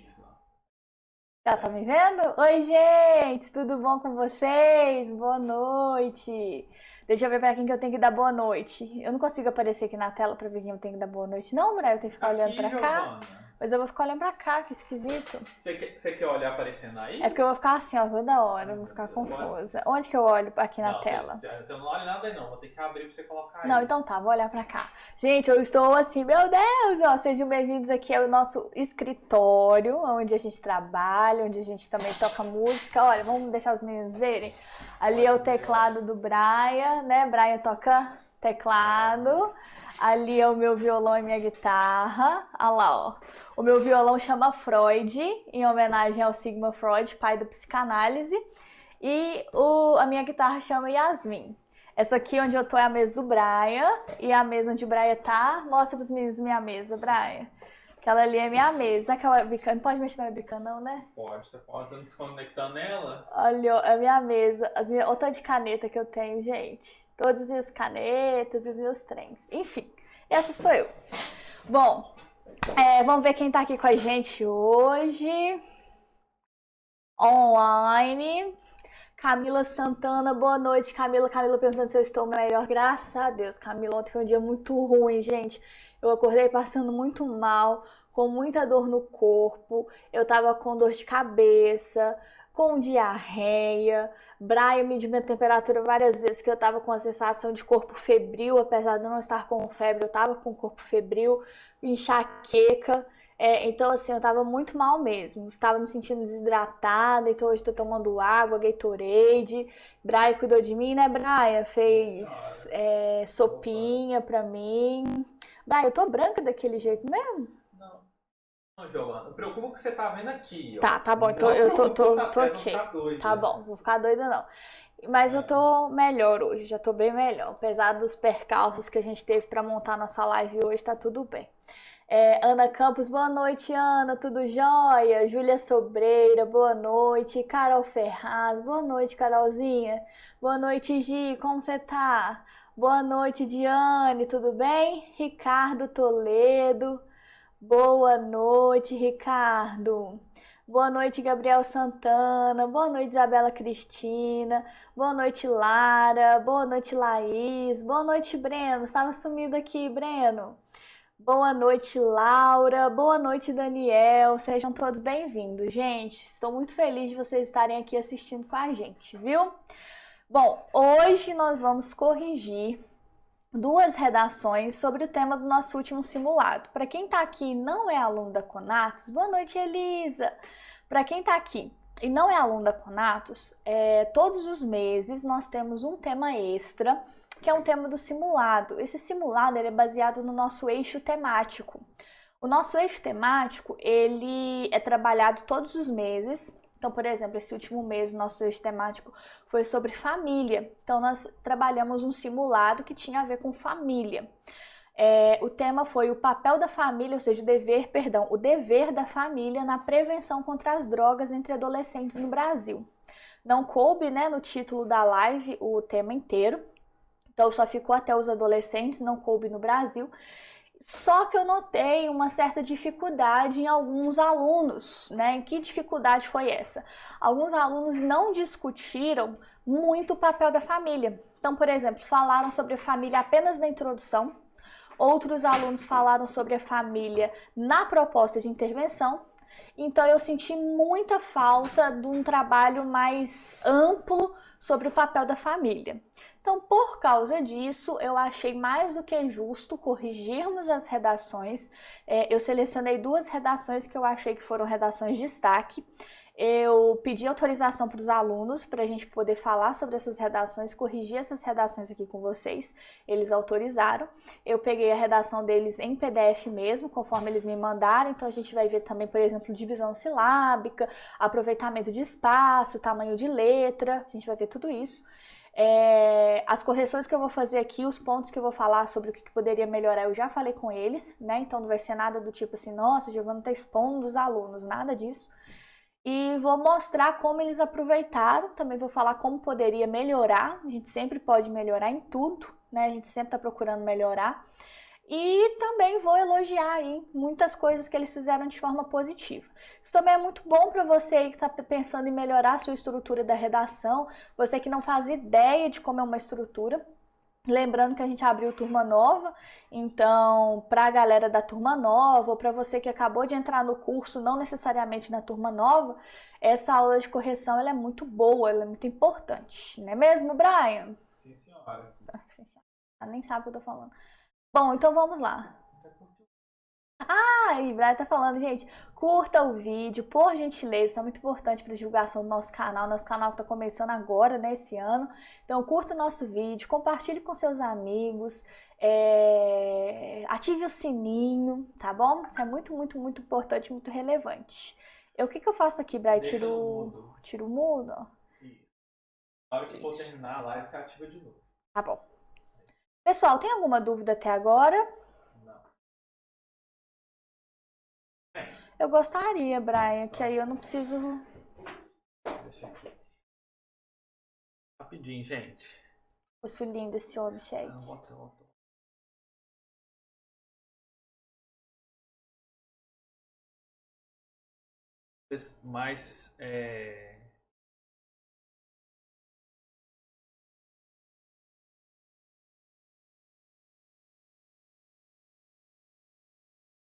isso, não. Já tá me vendo? Oi, gente, tudo bom com vocês? Boa noite. Deixa eu ver pra quem que eu tenho que dar boa noite. Eu não consigo aparecer aqui na tela pra ver quem eu tenho que dar boa noite. Não, Brian, eu tenho que ficar olhando Aqui, pra cá. Giovana. Mas eu vou ficar olhando pra cá, que esquisito. Você quer olhar aparecendo aí? É porque eu vou ficar assim, ó, toda hora, Ai, eu vou meu ficar Deus, pode. confusa. Onde que eu olho aqui na Não, tela? você não olha nada aí não. Vou ter que abrir pra você colocar aí. Não, então tá, vou olhar pra cá. Gente, eu estou assim, meu Deus, ó, sejam bem-vindos aqui ao nosso escritório, onde a gente trabalha, onde a gente também toca música. Olha, vamos deixar os meninos verem. Ali é o teclado do Brian, né? Brian toca teclado. Ali é o meu violão e minha guitarra. Olha lá, ó. O meu violão chama Freud, em homenagem ao Sigmund Freud, pai da psicanálise. E a minha guitarra chama Yasmin. Essa aqui onde eu tô é a mesa do Brian. E a mesa onde o Brian tá, mostra pros meninos minha mesa, Brian. Aquela ali é minha mesa. Aquela webcam, não pode mexer na webcam não, né? Pode, você pode estar desconectando ela. Olha, é a minha mesa. Olha o tanto de caneta que eu tenho, gente. Todas as minhas canetas e os meus trens. Enfim, essa sou eu. Bom, vamos ver quem tá aqui com a gente hoje. Online. Camila Santana, boa noite, Camila. Camila perguntando se eu estou melhor. Graças a Deus, Camila. Ontem foi um dia muito ruim, gente. Eu acordei passando muito mal, com muita dor no corpo. Eu tava com dor de cabeça, com diarreia. Brian mediu minha temperatura várias vezes, que eu tava com a sensação de corpo febril. Apesar de eu não estar com febre, eu tava com corpo febril, enxaqueca. Então, assim, eu tava muito mal mesmo. Estava me sentindo desidratada, então hoje tô tomando água, Gatorade. Brian cuidou de mim, né, Brian? Fez sopinha pra mim. Brian, eu tô branca daquele jeito mesmo? Não. Não, Giovana, não preocupa com o que você tá vendo aqui, ó. Tá bom, então Não eu tô preocupa, ok. ficar doida. Tá bom, vou ficar doida não. Mas eu tô melhor hoje, já tô bem melhor. Apesar dos percalços que a gente teve pra montar nossa live hoje, tá tudo bem. Ana Campos, boa noite, Ana, tudo jóia? Júlia Sobreira, boa noite. Carol Ferraz, boa noite, Carolzinha. Boa noite, Gi, como você tá? Boa noite, Diane, tudo bem? Ricardo Toledo, boa noite, Ricardo. Boa noite, Gabriel Santana. Boa noite, Isabela Cristina. Boa noite, Lara. Boa noite, Laís. Boa noite, Breno. Estava sumido aqui, Breno. Boa noite, Laura. Boa noite, Daniel. Sejam todos bem-vindos, gente. Estou muito feliz de vocês estarem aqui assistindo com a gente, viu? Bom, hoje nós vamos corrigir duas redações sobre o tema do nosso último simulado. Para quem está aqui e não é aluno da Conatos, boa noite, Elisa. Para quem está aqui e não é aluno da Conatos, todos os meses nós temos um tema extra, que é um tema do simulado. Esse simulado ele é baseado no nosso eixo temático. O nosso eixo temático ele é trabalhado todos os meses. Então, por exemplo, esse último mês o nosso eixo temático foi sobre família. Então, nós trabalhamos um simulado que tinha a ver com família. O tema foi o papel da família, ou seja, o dever da família na prevenção contra as drogas entre adolescentes no Brasil. Não coube, né, no título da live o tema inteiro. Então só ficou até os adolescentes, não coube no Brasil. Só que eu notei uma certa dificuldade em alguns alunos, né? Que dificuldade foi essa? Alguns alunos não discutiram muito o papel da família. Então, por exemplo, falaram sobre a família apenas na introdução. Outros alunos falaram sobre a família na proposta de intervenção. Então eu senti muita falta de um trabalho mais amplo sobre o papel da família. Então, por causa disso, eu achei mais do que justo corrigirmos as redações. Eu selecionei duas redações que eu achei que foram redações de destaque. Eu pedi autorização para os alunos para a gente poder falar sobre essas redações, corrigir essas redações aqui com vocês. Eles autorizaram. Eu peguei a redação deles em PDF mesmo, conforme eles me mandaram. Então a gente vai ver também, por exemplo, divisão silábica, aproveitamento de espaço, tamanho de letra. A gente vai ver tudo isso. As correções que eu vou fazer aqui, os pontos que eu vou falar sobre o que poderia melhorar, eu já falei com eles, né? Então não vai ser nada do tipo assim, nossa, Giovana tá expondo os alunos, nada disso. E vou mostrar como eles aproveitaram, também vou falar como poderia melhorar. A gente sempre pode melhorar em tudo, né? A gente sempre está procurando melhorar. E também vou elogiar aí muitas coisas que eles fizeram de forma positiva. Isso também é muito bom para você aí que está pensando em melhorar a sua estrutura da redação, você que não faz ideia de como é uma estrutura. Lembrando que a gente abriu turma nova, então para a galera da turma nova ou para você que acabou de entrar no curso, não necessariamente na turma nova, essa aula de correção ela é muito boa, ela é muito importante, não é mesmo, Brian? Sim, senhora. Sim, senhora. Ela nem sabe o que eu tô falando. Bom, então vamos lá. Ah, e Brian tá falando, gente, curta o vídeo, por gentileza, isso é muito importante para divulgação do nosso canal que tá começando agora, né, esse ano. Então, curta o nosso vídeo, compartilhe com seus amigos, ative o sininho, tá bom? Isso é muito, muito, muito importante, muito relevante. O que eu faço aqui, Brian? Deixa no mudo. Tiro o mudo? Isso. Na hora que for terminar a live, você ativa de novo. Tá bom. Pessoal, tem alguma dúvida até agora? Não. Eu gostaria, Brian, que aí eu não preciso... Deixa aqui. Rapidinho, gente. Acho lindo esse homem, gente. Volta. Mas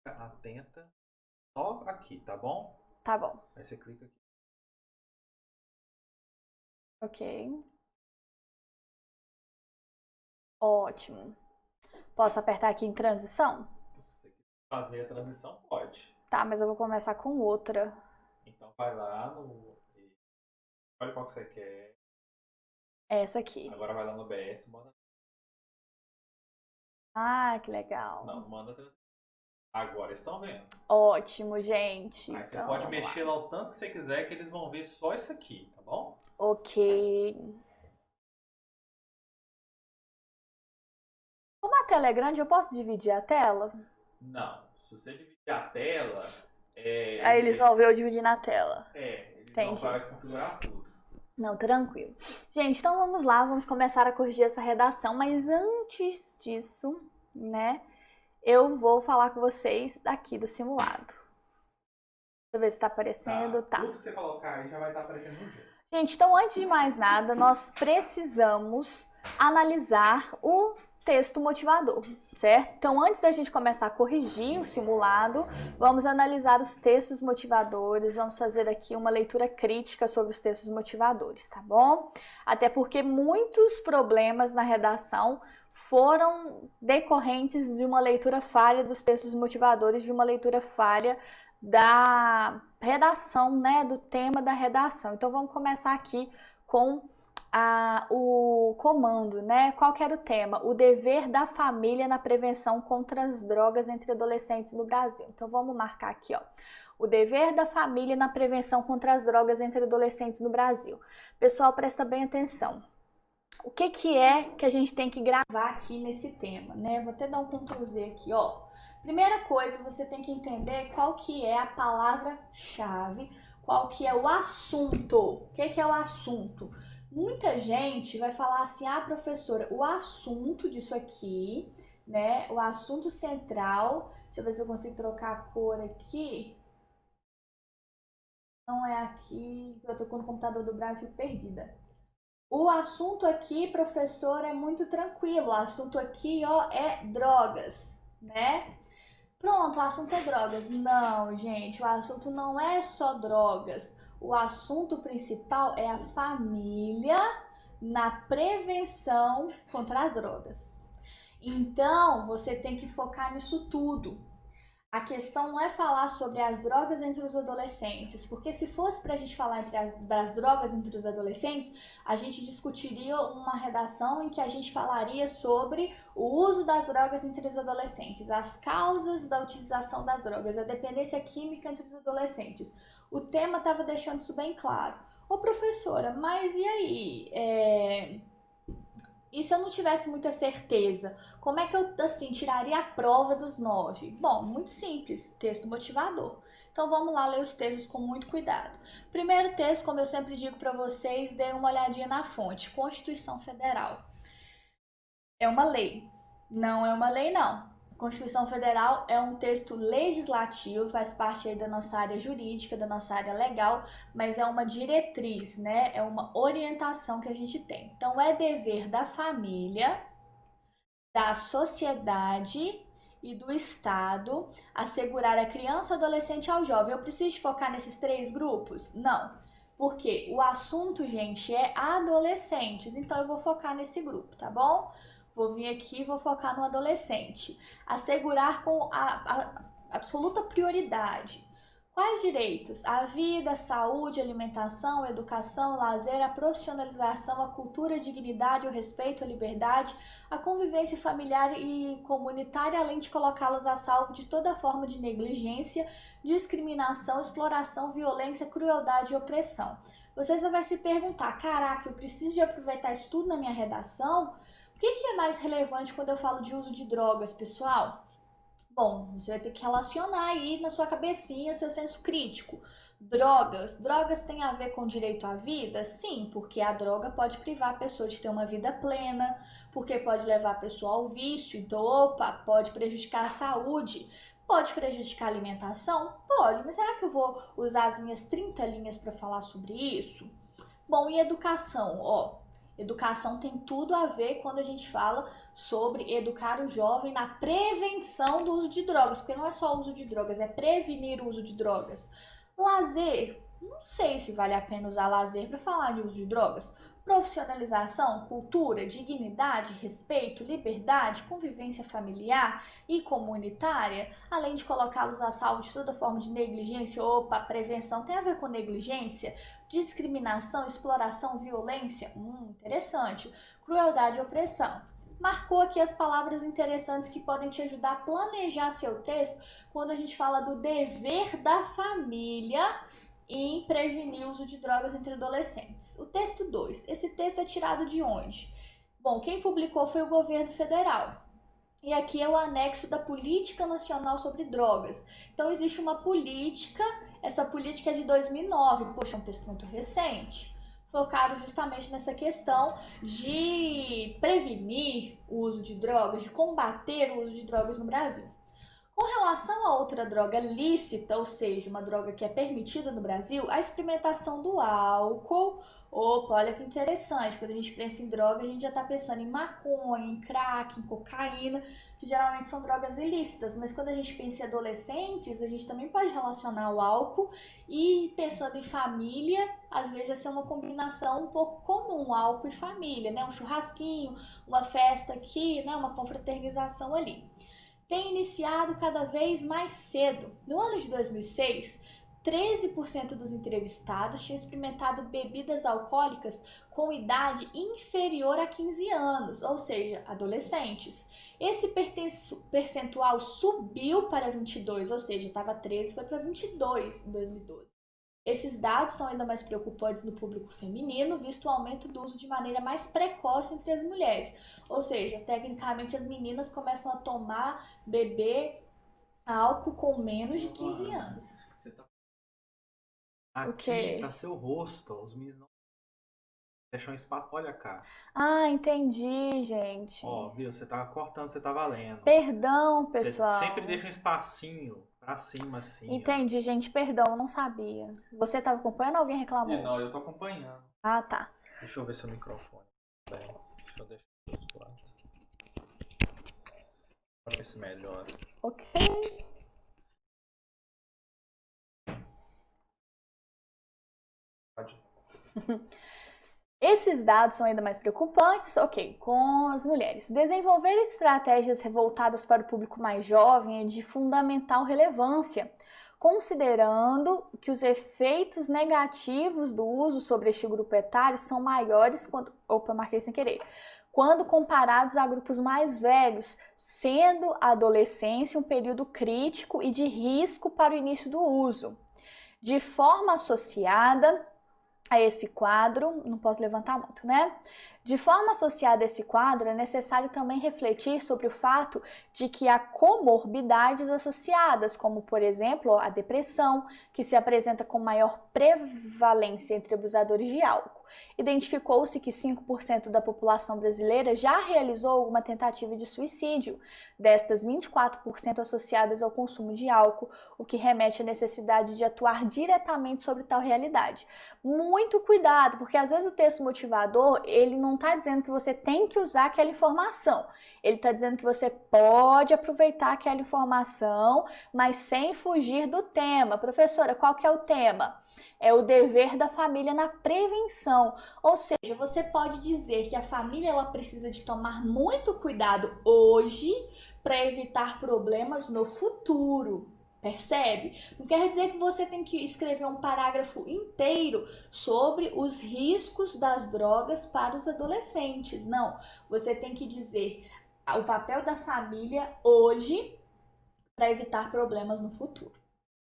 atenta só aqui, tá bom? Tá bom. Aí você clica aqui. Ok. Ótimo. Posso apertar aqui em transição? Se você quiser fazer a transição, pode. Tá, mas eu vou começar com outra. Então vai lá no... Olha qual que você quer. Essa aqui. Agora vai lá no BS, manda... Ah, que legal. Não, manda a transição. Agora estão vendo. Ótimo, gente. Aí você pode mexer lá o tanto que você quiser, que eles vão ver só isso aqui, tá bom? Ok. Como a tela é grande, eu posso dividir a tela? Não. Se você dividir a tela... Aí eles vão ver eu dividir na tela. Eles Entendi. vão configurar tudo. Não, tranquilo. Gente, então vamos lá, vamos começar a corrigir essa redação, mas antes disso, né, eu vou falar com vocês daqui do simulado. Deixa eu ver se tá aparecendo. Tá. Tudo que você colocar aí já vai estar aparecendo no jeito. Gente, então antes de mais nada, nós precisamos analisar o texto motivador, certo? Então, antes da gente começar a corrigir o simulado, vamos analisar os textos motivadores, vamos fazer aqui uma leitura crítica sobre os textos motivadores, tá bom? Até porque muitos problemas na redação foram decorrentes de uma leitura falha dos textos motivadores, de uma leitura falha da redação, né, do tema da redação. Então, vamos começar aqui com o comando, né? Qual que era o tema? O dever da família na prevenção contra as drogas entre adolescentes no Brasil. Então vamos marcar aqui, ó. O dever da família na prevenção contra as drogas entre adolescentes no Brasil. Pessoal, presta bem atenção. O que é que a gente tem que gravar aqui nesse tema, né? Vou até dar um Ctrl Z aqui, ó. Primeira coisa, você tem que entender qual que é a palavra-chave, qual que é o assunto. O que é o assunto? Muita gente vai falar assim, professora, o assunto disso aqui, né, o assunto central, deixa eu ver se eu consigo trocar a cor aqui, não é aqui, eu tô com o computador do Brasil, fico perdida. O assunto aqui, professor, é muito tranquilo, o assunto aqui, ó, é drogas, né? Pronto, o assunto é drogas. Não, gente, o assunto não é só drogas. O assunto principal é a família na prevenção contra as drogas. Então, você tem que focar nisso tudo. A questão não é falar sobre as drogas entre os adolescentes, porque se fosse para a gente falar das drogas entre os adolescentes, a gente discutiria uma redação em que a gente falaria sobre o uso das drogas entre os adolescentes, as causas da utilização das drogas, a dependência química entre os adolescentes. O tema estava deixando isso bem claro. Ô professora, mas e aí? E se eu não tivesse muita certeza, como é que eu, assim, tiraria a prova dos 9? Bom, muito simples, texto motivador. Então vamos lá ler os textos com muito cuidado. Primeiro texto, como eu sempre digo para vocês, dê uma olhadinha na fonte, Constituição Federal. É uma lei. Não é uma lei, não. Constituição Federal é um texto legislativo, faz parte aí da nossa área jurídica, da nossa área legal, mas é uma diretriz, né? É uma orientação que a gente tem. Então, é dever da família, da sociedade e do Estado assegurar a criança, adolescente e ao jovem. Eu preciso focar nesses 3 grupos? Não. Porque o assunto, gente, é adolescentes, então eu vou focar nesse grupo, tá bom? Vou vir aqui e vou focar no adolescente. Assegurar com a absoluta prioridade. Quais direitos? A vida, a saúde, a alimentação, a educação, o lazer, a profissionalização, a cultura, a dignidade, o respeito, a liberdade, a convivência familiar e comunitária, além de colocá-los a salvo de toda forma de negligência, discriminação, exploração, violência, crueldade e opressão. Você só vai se perguntar, caraca, eu preciso de aproveitar isso tudo na minha redação? O que é mais relevante quando eu falo de uso de drogas, pessoal? Bom, você vai ter que relacionar aí na sua cabecinha seu senso crítico. Drogas. Drogas têm a ver com direito à vida? Sim, porque a droga pode privar a pessoa de ter uma vida plena, porque pode levar a pessoa ao vício, então, opa, pode prejudicar a saúde. Pode prejudicar a alimentação? Pode, mas será que eu vou usar as minhas 30 linhas para falar sobre isso? Bom, e educação? Educação tem tudo a ver quando a gente fala sobre educar o jovem na prevenção do uso de drogas, porque não é só o uso de drogas, é prevenir o uso de drogas. Lazer, não sei se vale a pena usar lazer para falar de uso de drogas. Profissionalização, cultura, dignidade, respeito, liberdade, convivência familiar e comunitária, além de colocá-los a salvo de toda forma de negligência. Opa, prevenção tem a ver com negligência? Discriminação, exploração, violência? Interessante. Crueldade e opressão. Marcou aqui as palavras interessantes que podem te ajudar a planejar seu texto quando a gente fala do dever da família em prevenir o uso de drogas entre adolescentes. O texto 2. Esse texto é tirado de onde? Bom, quem publicou foi o governo federal. E aqui é o anexo da Política Nacional sobre Drogas. Então, existe uma política, essa política é de 2009, poxa, é um texto muito recente. Focaram justamente nessa questão de prevenir o uso de drogas, de combater o uso de drogas no Brasil. Com relação a outra droga lícita, ou seja, uma droga que é permitida no Brasil, a experimentação do álcool. Opa, olha que interessante, quando a gente pensa em droga, a gente já está pensando em maconha, em crack, em cocaína, que geralmente são drogas ilícitas, mas quando a gente pensa em adolescentes, a gente também pode relacionar o álcool e pensando em família, às vezes essa é uma combinação um pouco comum, álcool e família, né? Um churrasquinho, uma festa aqui, né? Uma confraternização ali. Tem iniciado cada vez mais cedo. No ano de 2006, 13% dos entrevistados tinham experimentado bebidas alcoólicas com idade inferior a 15 anos, ou seja, adolescentes. Esse percentual subiu para 22, ou seja, estava 13, foi para 22 em 2012. Esses dados são ainda mais preocupantes no público feminino, visto o aumento do uso de maneira mais precoce entre as mulheres. Ou seja, tecnicamente as meninas começam a beber álcool com menos de 15 anos. Você tá... Aqui tá seu rosto, os meninos não deixam espaço. Olha cá. Ah, entendi, gente. Ó, viu? Você tava cortando, você tava lendo. Perdão, pessoal. Você sempre deixa um espacinho pra cima, assim. Entendi, gente. Perdão, não sabia. Você tava acompanhando ou alguém reclamou? Não, eu tô acompanhando. Ah, tá. Deixa eu ver seu microfone. Bem, deixa eu deixar do outro lado. Pra ver se melhora. Ok. Pode. Esses dados são ainda mais preocupantes, com as mulheres. Desenvolver estratégias voltadas para o público mais jovem é de fundamental relevância, considerando que os efeitos negativos do uso sobre este grupo etário são maiores quando comparados a grupos mais velhos, sendo a adolescência um período crítico e de risco para o início do uso. De forma associada a esse quadro, não posso levantar muito, né? De forma associada a esse quadro, é necessário também refletir sobre o fato de que há comorbidades associadas, como, por exemplo, a depressão, que se apresenta com maior prevalência entre abusadores de álcool. identificou-se que 5% da população brasileira já realizou alguma tentativa de suicídio, destas 24% associadas ao consumo de álcool, o que remete à necessidade de atuar diretamente sobre tal realidade. Muito cuidado, porque às vezes o texto motivador, ele não está dizendo que você tem que usar aquela informação, ele está dizendo que você pode aproveitar aquela informação, mas sem fugir do tema. Professora, qual que é o tema? É o dever da família na prevenção, ou seja, você pode dizer que a família ela precisa de tomar muito cuidado hoje para evitar problemas no futuro. Percebe? Não quer dizer que você tem que escrever um parágrafo inteiro sobre os riscos das drogas para os adolescentes. Não, você tem que dizer o papel da família hoje para evitar problemas no futuro.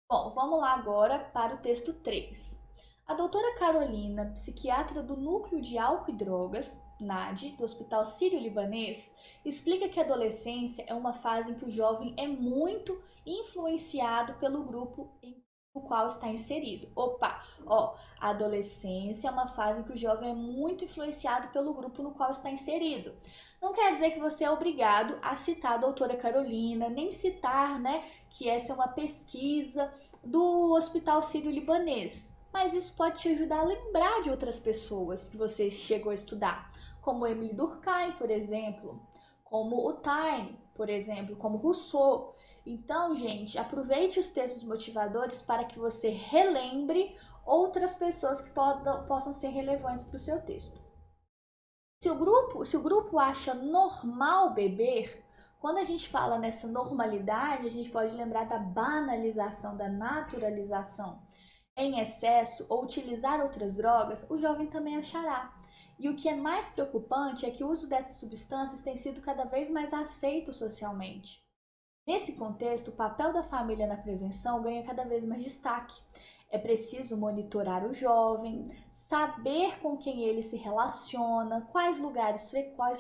Bom, vamos lá agora para o texto 3. A doutora Carolina, psiquiatra do Núcleo de Álcool e Drogas, NAD, do Hospital Sírio-Libanês, explica que a adolescência é uma fase em que o jovem é muito influenciado pelo grupo em o qual está inserido. A adolescência é uma fase em que o jovem é muito influenciado pelo grupo no qual está inserido. Não quer dizer que você é obrigado a citar a doutora Carolina, nem citar, que essa é uma pesquisa do Hospital Sírio-Libanês. Mas isso pode te ajudar a lembrar de outras pessoas que você chegou a estudar, como Emily Durkheim, por exemplo, como o Taine, por exemplo, como Rousseau. Então, gente, aproveite os textos motivadores para que você relembre outras pessoas que possam ser relevantes para o seu texto. Se o grupo acha normal beber, quando a gente fala nessa normalidade, a gente pode lembrar da banalização, da naturalização. Em excesso ou utilizar outras drogas, o jovem também achará. E o que é mais preocupante é que o uso dessas substâncias tem sido cada vez mais aceito socialmente. Nesse contexto, o papel da família na prevenção ganha cada vez mais destaque. É preciso monitorar o jovem, saber com quem ele se relaciona, quais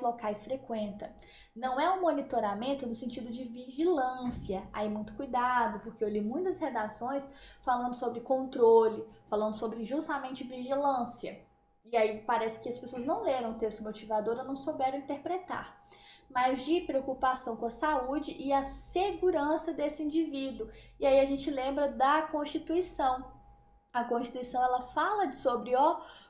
locais frequenta. Não é um monitoramento no sentido de vigilância. Aí muito cuidado, porque eu li muitas redações falando sobre controle, falando sobre justamente vigilância. E aí parece que as pessoas não leram o texto motivador ou não souberam interpretar. Mas de preocupação com a saúde e a segurança desse indivíduo. E aí a gente lembra da Constituição. A Constituição ela fala sobre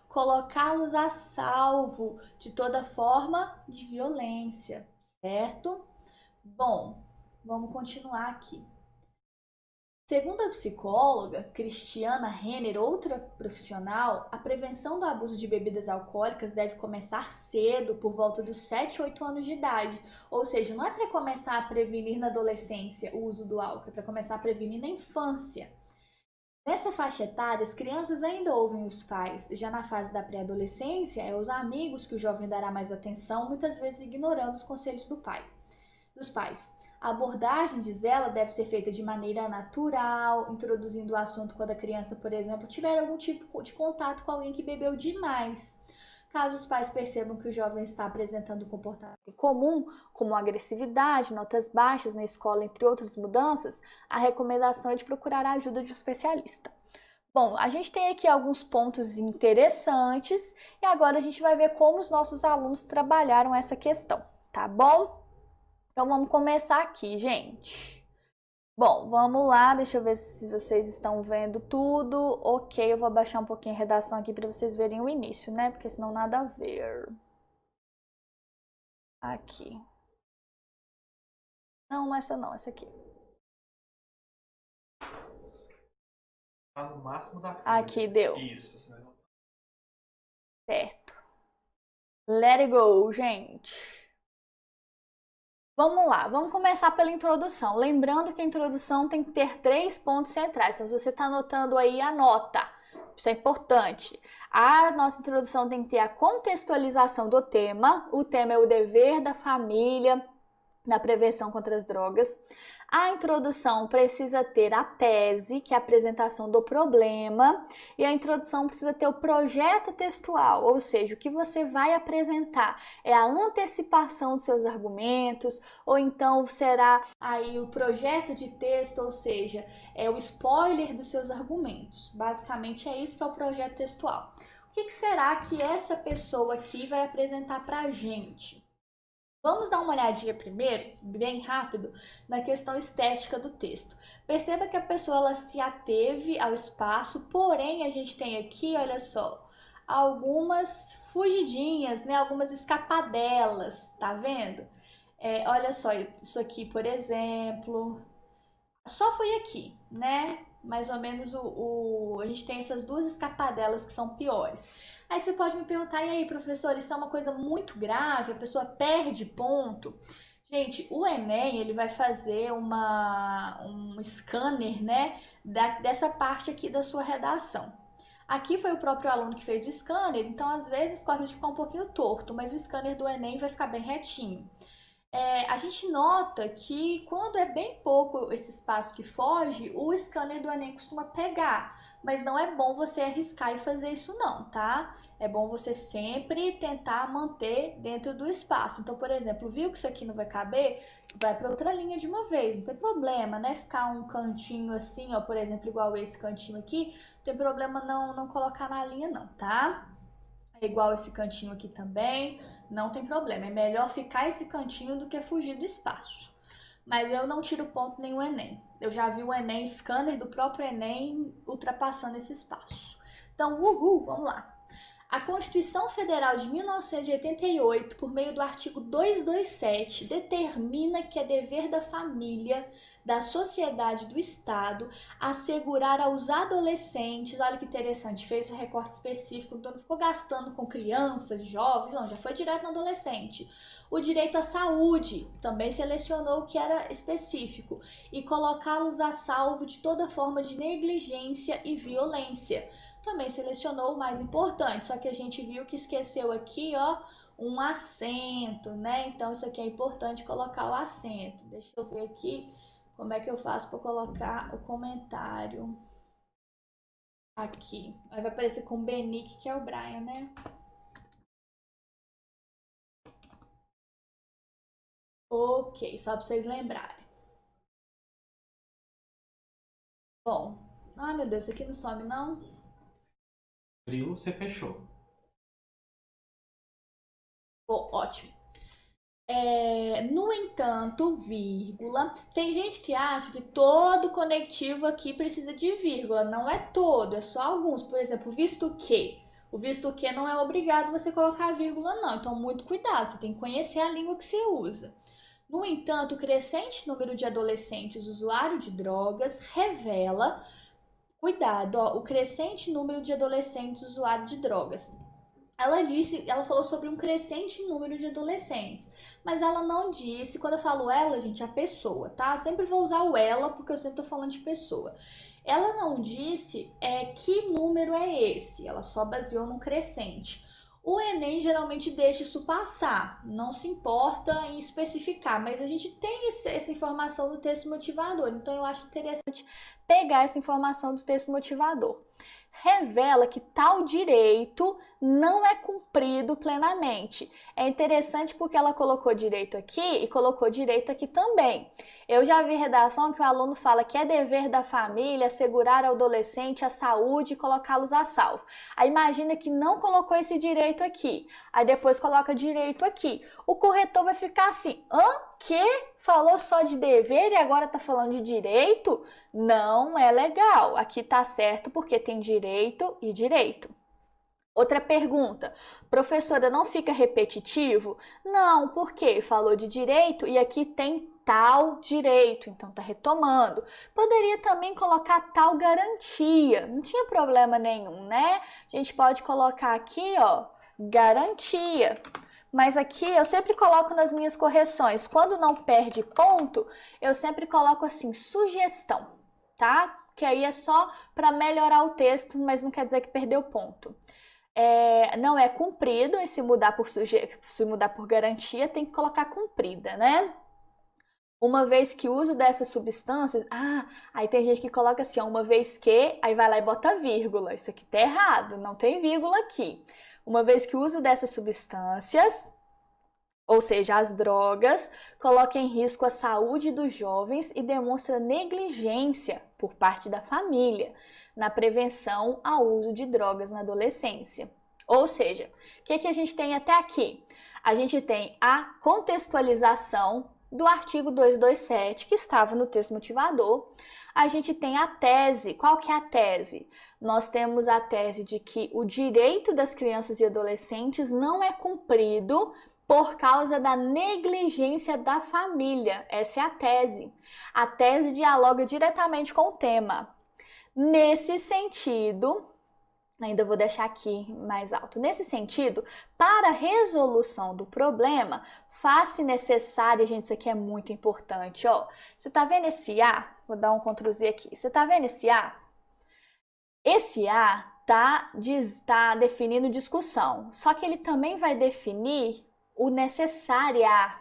colocá-los a salvo de toda forma de violência, certo? Bom, vamos continuar aqui. Segundo a psicóloga Cristiana Renner, outra profissional, a prevenção do abuso de bebidas alcoólicas deve começar cedo, por volta dos 7, 8 anos de idade. Ou seja, não é para começar a prevenir na adolescência o uso do álcool, é para começar a prevenir na infância. Nessa faixa etária, as crianças ainda ouvem os pais. Já na fase da pré-adolescência, é os amigos que o jovem dará mais atenção, muitas vezes ignorando os conselhos dos pais. A abordagem, diz ela, deve ser feita de maneira natural, introduzindo o assunto quando a criança, por exemplo, tiver algum tipo de contato com alguém que bebeu demais. Caso os pais percebam que o jovem está apresentando um comportamento comum, como agressividade, notas baixas na escola, entre outras mudanças, a recomendação é de procurar a ajuda de um especialista. Bom, a gente tem aqui alguns pontos interessantes e agora a gente vai ver como os nossos alunos trabalharam essa questão, tá bom? Então vamos começar aqui, gente. Bom, vamos lá, deixa eu ver se vocês estão vendo tudo. Ok, eu vou abaixar um pouquinho a redação aqui para vocês verem o início, né? Porque senão nada a ver. Aqui. Não, essa não, essa aqui. Tá no máximo da folha. Aqui, deu. Isso, senão... Certo. Let it go, gente. Vamos lá, vamos começar pela introdução. Lembrando que a introdução tem que ter 3 pontos centrais. Então, se você está anotando aí, anota. Isso é importante. A nossa introdução tem que ter a contextualização do tema. O tema é o dever da família na prevenção contra as drogas. A introdução precisa ter a tese, que é a apresentação do problema, e a introdução precisa ter o projeto textual, ou seja, o que você vai apresentar é a antecipação dos seus argumentos, ou então será aí o projeto de texto, ou seja, é o spoiler dos seus argumentos. Basicamente é isso que é o projeto textual. que será que essa pessoa aqui vai apresentar para a gente? Vamos dar uma olhadinha primeiro, bem rápido, na questão estética do texto. Perceba que a pessoa ela se ateve ao espaço, porém a gente tem aqui, olha só, algumas fugidinhas, né? Algumas escapadelas, tá vendo? Olha só, isso aqui, por exemplo, só foi aqui, né? Mais ou menos a gente tem essas duas escapadelas que são piores. Aí você pode me perguntar, e aí, professor, isso é uma coisa muito grave? A pessoa perde ponto? Gente, o Enem, ele vai fazer um scanner, né, dessa parte aqui da sua redação. Aqui foi o próprio aluno que fez o scanner, então às vezes corre de ficar um pouquinho torto, mas o scanner do Enem vai ficar bem retinho. A gente nota que quando é bem pouco esse espaço que foge, o scanner do Enem costuma pegar, mas não é bom você arriscar e fazer isso não, tá? É bom você sempre tentar manter dentro do espaço. Então, por exemplo, viu que isso aqui não vai caber? Vai para outra linha de uma vez, não tem problema, né? Ficar um cantinho assim, ó, por exemplo, igual esse cantinho aqui, não tem problema não colocar na linha não, tá? É igual esse cantinho aqui também, não tem problema. É melhor ficar esse cantinho do que fugir do espaço. Mas eu não tiro ponto nem o Enem. Eu já vi o Enem, scanner do próprio Enem, ultrapassando esse espaço. Então, vamos lá. A Constituição Federal de 1988, por meio do artigo 227, determina que é dever da família, da sociedade, do Estado, assegurar aos adolescentes, olha que interessante, fez um recorte específico, então não ficou gastando com crianças, jovens, não, já foi direto no adolescente. O direito à saúde, também selecionou o que era específico, e colocá-los a salvo de toda forma de negligência e violência. Também selecionou o mais importante, só que a gente viu que esqueceu aqui, ó, um acento, né? Então isso aqui é importante colocar o acento. Deixa eu ver aqui como é que eu faço para colocar o comentário aqui. Aí vai aparecer com o Benique, que é o Brian, né? Ok, só para vocês lembrarem. Bom, ai meu Deus, isso aqui não some não? Abriu, você fechou. Bom, ótimo. No entanto, vírgula, tem gente que acha que todo conectivo aqui precisa de vírgula, não é todo, é só alguns, por exemplo, visto que, o visto que não é obrigado você colocar vírgula não, então muito cuidado, você tem que conhecer a língua que você usa. No entanto, o crescente número de adolescentes usuários de drogas revela, cuidado, ó, o crescente número de adolescentes usuários de drogas. Ela falou sobre um crescente número de adolescentes, mas ela não disse, quando eu falo ela, gente, a pessoa, tá? Eu sempre vou usar o ela porque eu sempre tô falando de pessoa. Ela não disse que número é esse, ela só baseou num crescente. O Enem geralmente deixa isso passar, não se importa em especificar, mas a gente tem essa informação do texto motivador, então eu acho interessante pegar essa informação do texto motivador. Revela que tal direito não é cumprido plenamente. É interessante porque ela colocou direito aqui e colocou direito aqui também. Eu já vi redação que o aluno fala que é dever da família assegurar ao adolescente a saúde e colocá-los a salvo. Aí imagina que não colocou esse direito aqui, aí depois coloca direito aqui. O corretor vai ficar assim, que falou só de dever e agora tá falando de direito? Não é legal. Aqui tá certo porque tem direito e direito. Outra pergunta, professora, não fica repetitivo? Não, porque falou de direito e aqui tem tal direito, então tá retomando. Poderia também colocar tal garantia, não tinha problema nenhum, né? A gente pode colocar aqui, ó, garantia. Mas aqui eu sempre coloco nas minhas correções, quando não perde ponto, eu sempre coloco assim, sugestão, tá? Que aí é só para melhorar o texto, mas não quer dizer que perdeu ponto. Não é cumprido, e se mudar por garantia, tem que colocar cumprida, né? Uma vez que o uso dessas substâncias, aí tem gente que coloca assim, ó, uma vez que, aí vai lá e bota vírgula, isso aqui tá errado, não tem vírgula aqui. Uma vez que o uso dessas substâncias, ou seja, as drogas, coloca em risco a saúde dos jovens e demonstra negligência por parte da família na prevenção ao uso de drogas na adolescência. Ou seja, o que a gente tem até aqui? A gente tem a contextualização do artigo 227, que estava no texto motivador. A gente tem a tese. Qual que é a tese? Nós temos a tese de que o direito das crianças e adolescentes não é cumprido por causa da negligência da família. Essa é a tese. A tese dialoga diretamente com o tema. Nesse sentido, ainda vou deixar aqui mais alto. Nesse sentido, para a resolução do problema, faz-se necessária, gente, isso aqui é muito importante, ó. Você tá vendo esse A? Vou dar um Ctrl Z aqui. Você tá vendo esse A? Esse A tá definindo discussão, só que ele também vai definir o necessária.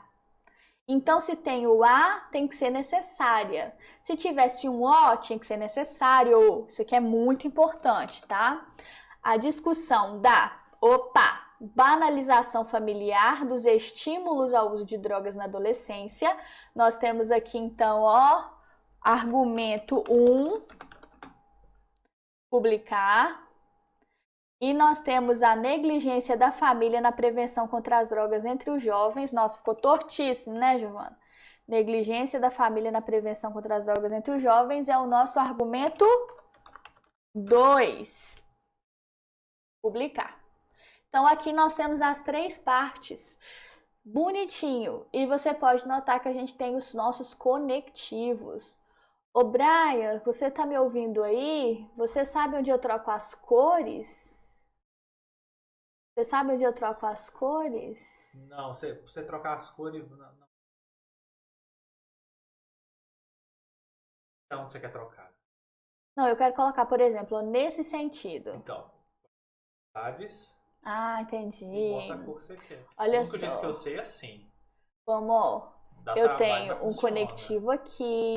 Então, se tem o A, tem que ser necessária. Se tivesse um O, tinha que ser necessário. Isso aqui é muito importante, tá? A discussão da, banalização familiar dos estímulos ao uso de drogas na adolescência. Nós temos aqui, então, ó, argumento 1, publicar. E nós temos a negligência da família na prevenção contra as drogas entre os jovens. Nossa, ficou tortíssimo, né, Giovana? Negligência da família na prevenção contra as drogas entre os jovens é o nosso argumento 2. Publicar. Então, aqui nós temos as 3 partes. Bonitinho. E você pode notar que a gente tem os nossos conectivos. Ô, Brian, você tá me ouvindo aí? Você sabe onde eu troco as cores? Você sabe onde eu troco as cores? Não, você trocar as cores. Não. Então, onde você quer trocar? Não, eu quero colocar, por exemplo, nesse sentido. Então, qualidades. Ah, entendi. E bota a cor que você quer. Olha o único só. jeito que eu sei é assim. Vamos. Dá Eu trabalho, tenho mas um funciona. conectivo aqui.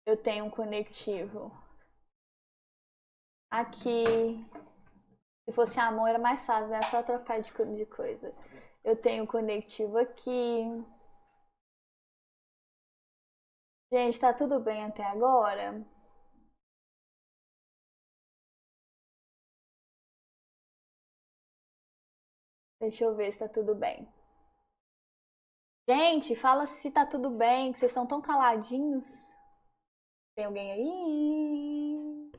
Eu tenho um conectivo aqui. Se fosse a mão era mais fácil, né? É só trocar de coisa. Eu tenho um conectivo aqui. Gente, tá tudo bem até agora? Deixa eu ver se tá tudo bem. Gente, fala se tá tudo bem, que vocês estão tão caladinhos. Tem alguém aí?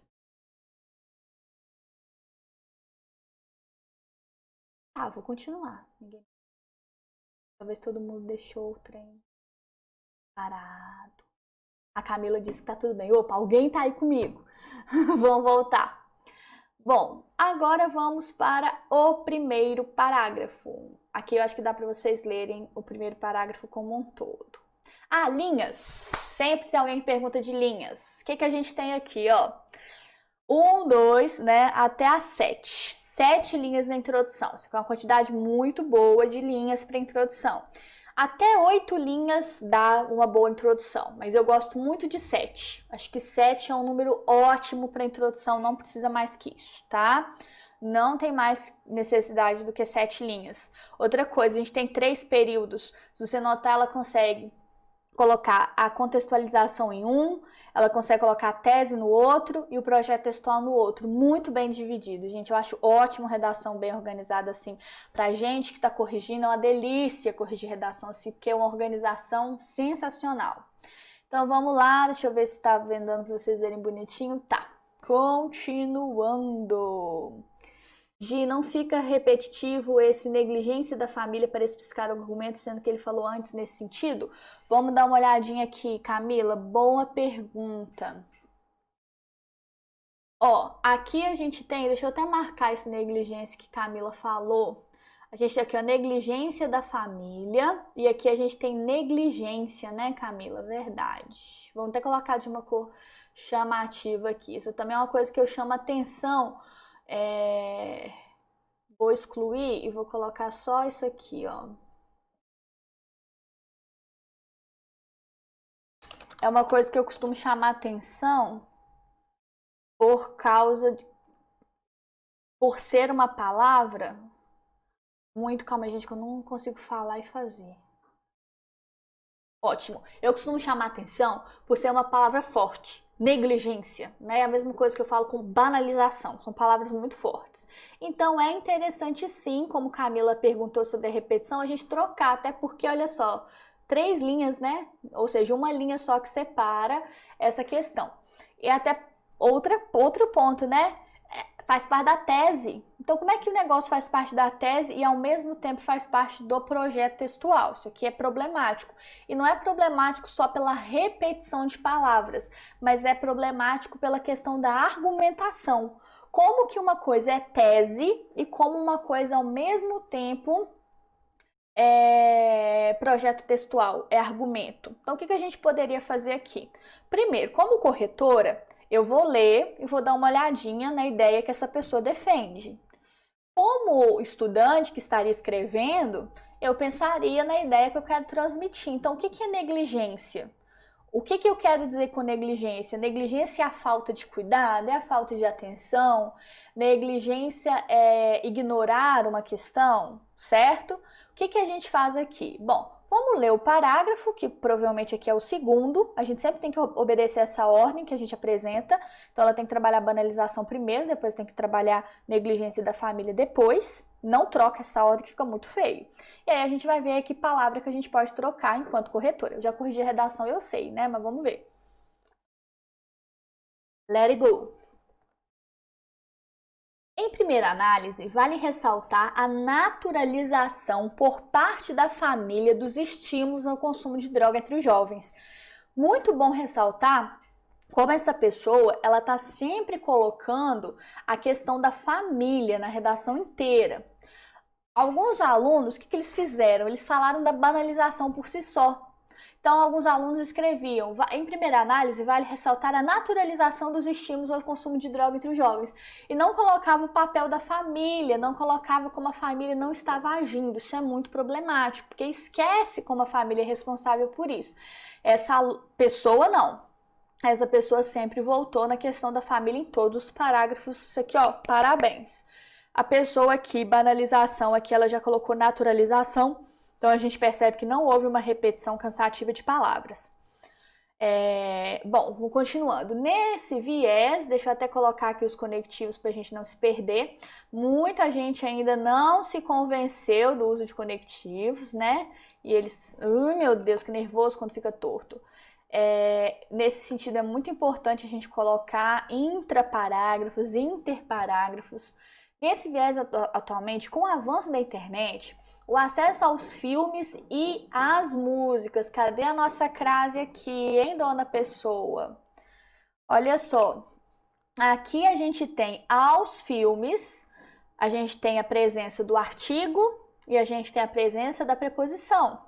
Ah, vou continuar. Talvez todo mundo deixou o trem parado. A Camila disse que tá tudo bem. Opa, alguém tá aí comigo. Vamos voltar. Bom, agora vamos para o primeiro parágrafo. Aqui eu acho que dá para vocês lerem o primeiro parágrafo como um todo. Ah, linhas. Sempre tem alguém que pergunta de linhas. O que a gente tem aqui, ó? 1, 2, né, até a 7. 7 linhas na introdução. Isso é uma quantidade muito boa de linhas para introdução. Até 8 linhas dá uma boa introdução, mas eu gosto muito de 7. Acho que 7 é um número ótimo para introdução, não precisa mais que isso, tá? Não tem mais necessidade do que 7 linhas. Outra coisa, a gente tem 3 períodos. Se você notar, ela consegue colocar a contextualização em um, ela consegue colocar a tese no outro e o projeto textual no outro, muito bem dividido. Gente, eu acho ótimo redação bem organizada assim. Pra gente que tá corrigindo, é uma delícia corrigir redação assim, porque é uma organização sensacional. Então vamos lá, deixa eu ver se tá vendendo pra vocês verem bonitinho. Tá, continuando. Gi, não fica repetitivo esse negligência da família para especificar o argumento, sendo que ele falou antes nesse sentido? Vamos dar uma olhadinha aqui, Camila. Boa pergunta. Ó, aqui a gente tem, deixa eu até marcar esse negligência que Camila falou. A gente tem aqui a negligência da família e aqui a gente tem negligência, né, Camila? Verdade. Vamos até colocar de uma cor chamativa aqui. Isso também é uma coisa que eu chamo atenção. Vou excluir e vou colocar só isso aqui, ó. É uma coisa que eu costumo chamar atenção por ser uma palavra muito, calma, gente, que eu não consigo falar e fazer. Ótimo. Eu costumo chamar atenção por ser uma palavra forte. Negligência, né? É a mesma coisa que eu falo com banalização. São palavras muito fortes. Então é interessante sim, como Camila perguntou sobre a repetição, a gente trocar, até porque, olha só, 3 linhas, né? Ou seja, uma linha só que separa essa questão. E até outro ponto, né? Faz parte da tese. Então, como é que o negócio faz parte da tese e ao mesmo tempo faz parte do projeto textual? Isso aqui é problemático. E não é problemático só pela repetição de palavras, mas é problemático pela questão da argumentação. Como que uma coisa é tese e como uma coisa ao mesmo tempo é projeto textual, é argumento. Então, o que a gente poderia fazer aqui? Primeiro, como corretora, eu vou ler e vou dar uma olhadinha na ideia que essa pessoa defende. Como estudante que estaria escrevendo, eu pensaria na ideia que eu quero transmitir. Então, o que é negligência? O que eu quero dizer com negligência? Negligência é a falta de cuidado, é a falta de atenção. Negligência é ignorar uma questão, certo? O que a gente faz aqui? Bom, vamos ler o parágrafo, que provavelmente aqui é o segundo. A gente sempre tem que obedecer essa ordem que a gente apresenta. Então, ela tem que trabalhar banalização primeiro, depois tem que trabalhar negligência da família depois. Não troca essa ordem que fica muito feio. E aí a gente vai ver aqui palavra que a gente pode trocar enquanto corretora. Eu já corrigi a redação, eu sei, né? Mas vamos ver. Let it go. Em primeira análise, vale ressaltar a naturalização por parte da família dos estímulos ao consumo de droga entre os jovens. Muito bom ressaltar como essa pessoa, ela está sempre colocando a questão da família na redação inteira. Alguns alunos, o que eles fizeram? Eles falaram da banalização por si só. Então, alguns alunos escreviam, em primeira análise, vale ressaltar a naturalização dos estímulos ao consumo de droga entre os jovens. E não colocava o papel da família, não colocava como a família não estava agindo. Isso é muito problemático, porque esquece como a família é responsável por isso. Essa pessoa não. Essa pessoa sempre voltou na questão da família em todos os parágrafos. Isso aqui, ó, parabéns. A pessoa aqui, banalização, aqui ela já colocou naturalização. Então, a gente percebe que não houve uma repetição cansativa de palavras. Bom, vou continuando. Nesse viés, deixa eu até colocar aqui os conectivos para a gente não se perder. Muita gente ainda não se convenceu do uso de conectivos, né? E eles... Ai, meu Deus, que nervoso quando fica torto. Nesse sentido, é muito importante a gente colocar intraparágrafos, interparágrafos. Nesse viés, atualmente, com o avanço da internet... O acesso aos filmes e às músicas. Cadê a nossa crase aqui, hein, dona pessoa? Olha só. Aqui a gente tem aos filmes, a gente tem a presença do artigo e a gente tem a presença da preposição.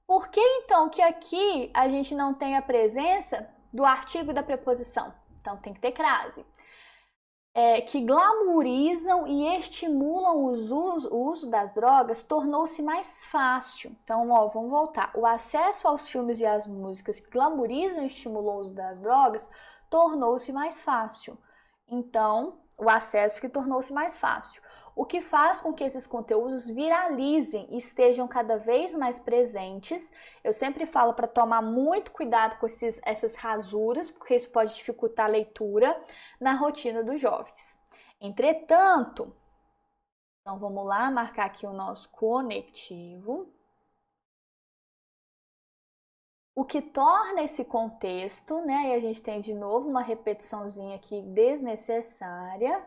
Por que então que aqui a gente não tem a presença do artigo e da preposição? Então tem que ter crase. Que glamourizam e estimulam o uso das drogas tornou-se mais fácil. Então, ó, vamos voltar. O acesso aos filmes e às músicas que glamourizam e estimulam o uso das drogas tornou-se mais fácil. Então, o acesso que tornou-se mais fácil. O que faz com que esses conteúdos viralizem e estejam cada vez mais presentes. Eu sempre falo para tomar muito cuidado com essas rasuras, porque isso pode dificultar a leitura na rotina dos jovens. Entretanto, então vamos lá, marcar aqui o nosso conectivo. O que torna esse contexto, né? E a gente tem de novo uma repetiçãozinha aqui desnecessária.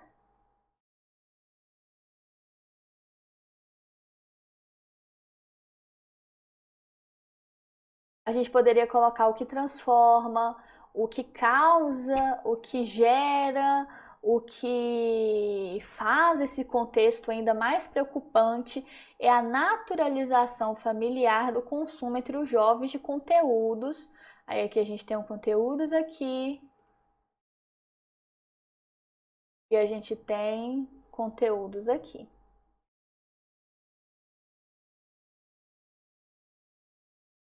A gente poderia colocar o que transforma, o que causa, o que gera, o que faz esse contexto ainda mais preocupante é a naturalização familiar do consumo entre os jovens de conteúdos. Aí aqui a gente tem um conteúdos aqui. E a gente tem conteúdos aqui.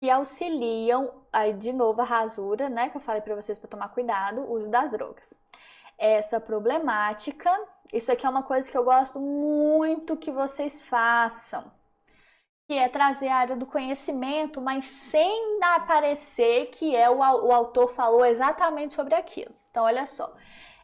Que auxiliam, aí de novo a rasura, né, que eu falei para vocês para tomar cuidado, o uso das drogas. Essa problemática, isso aqui é uma coisa que eu gosto muito que vocês façam. que é trazer a área do conhecimento, mas sem aparecer que o autor falou exatamente sobre aquilo. Então, olha só.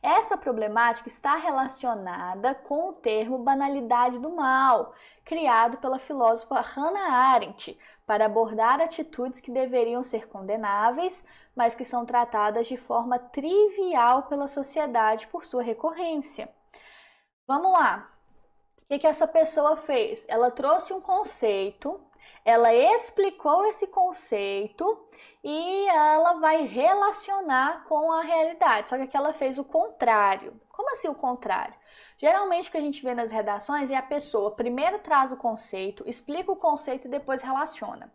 Essa problemática está relacionada com o termo banalidade do mal, criado pela filósofa Hannah Arendt, para abordar atitudes que deveriam ser condenáveis, mas que são tratadas de forma trivial pela sociedade por sua recorrência. Vamos lá. O que essa pessoa fez? Ela trouxe um conceito, ela explicou esse conceito e ela vai relacionar com a realidade. Só que aqui ela fez o contrário. Como assim o contrário? Geralmente o que a gente vê nas redações é a pessoa primeiro traz o conceito, explica o conceito e depois relaciona.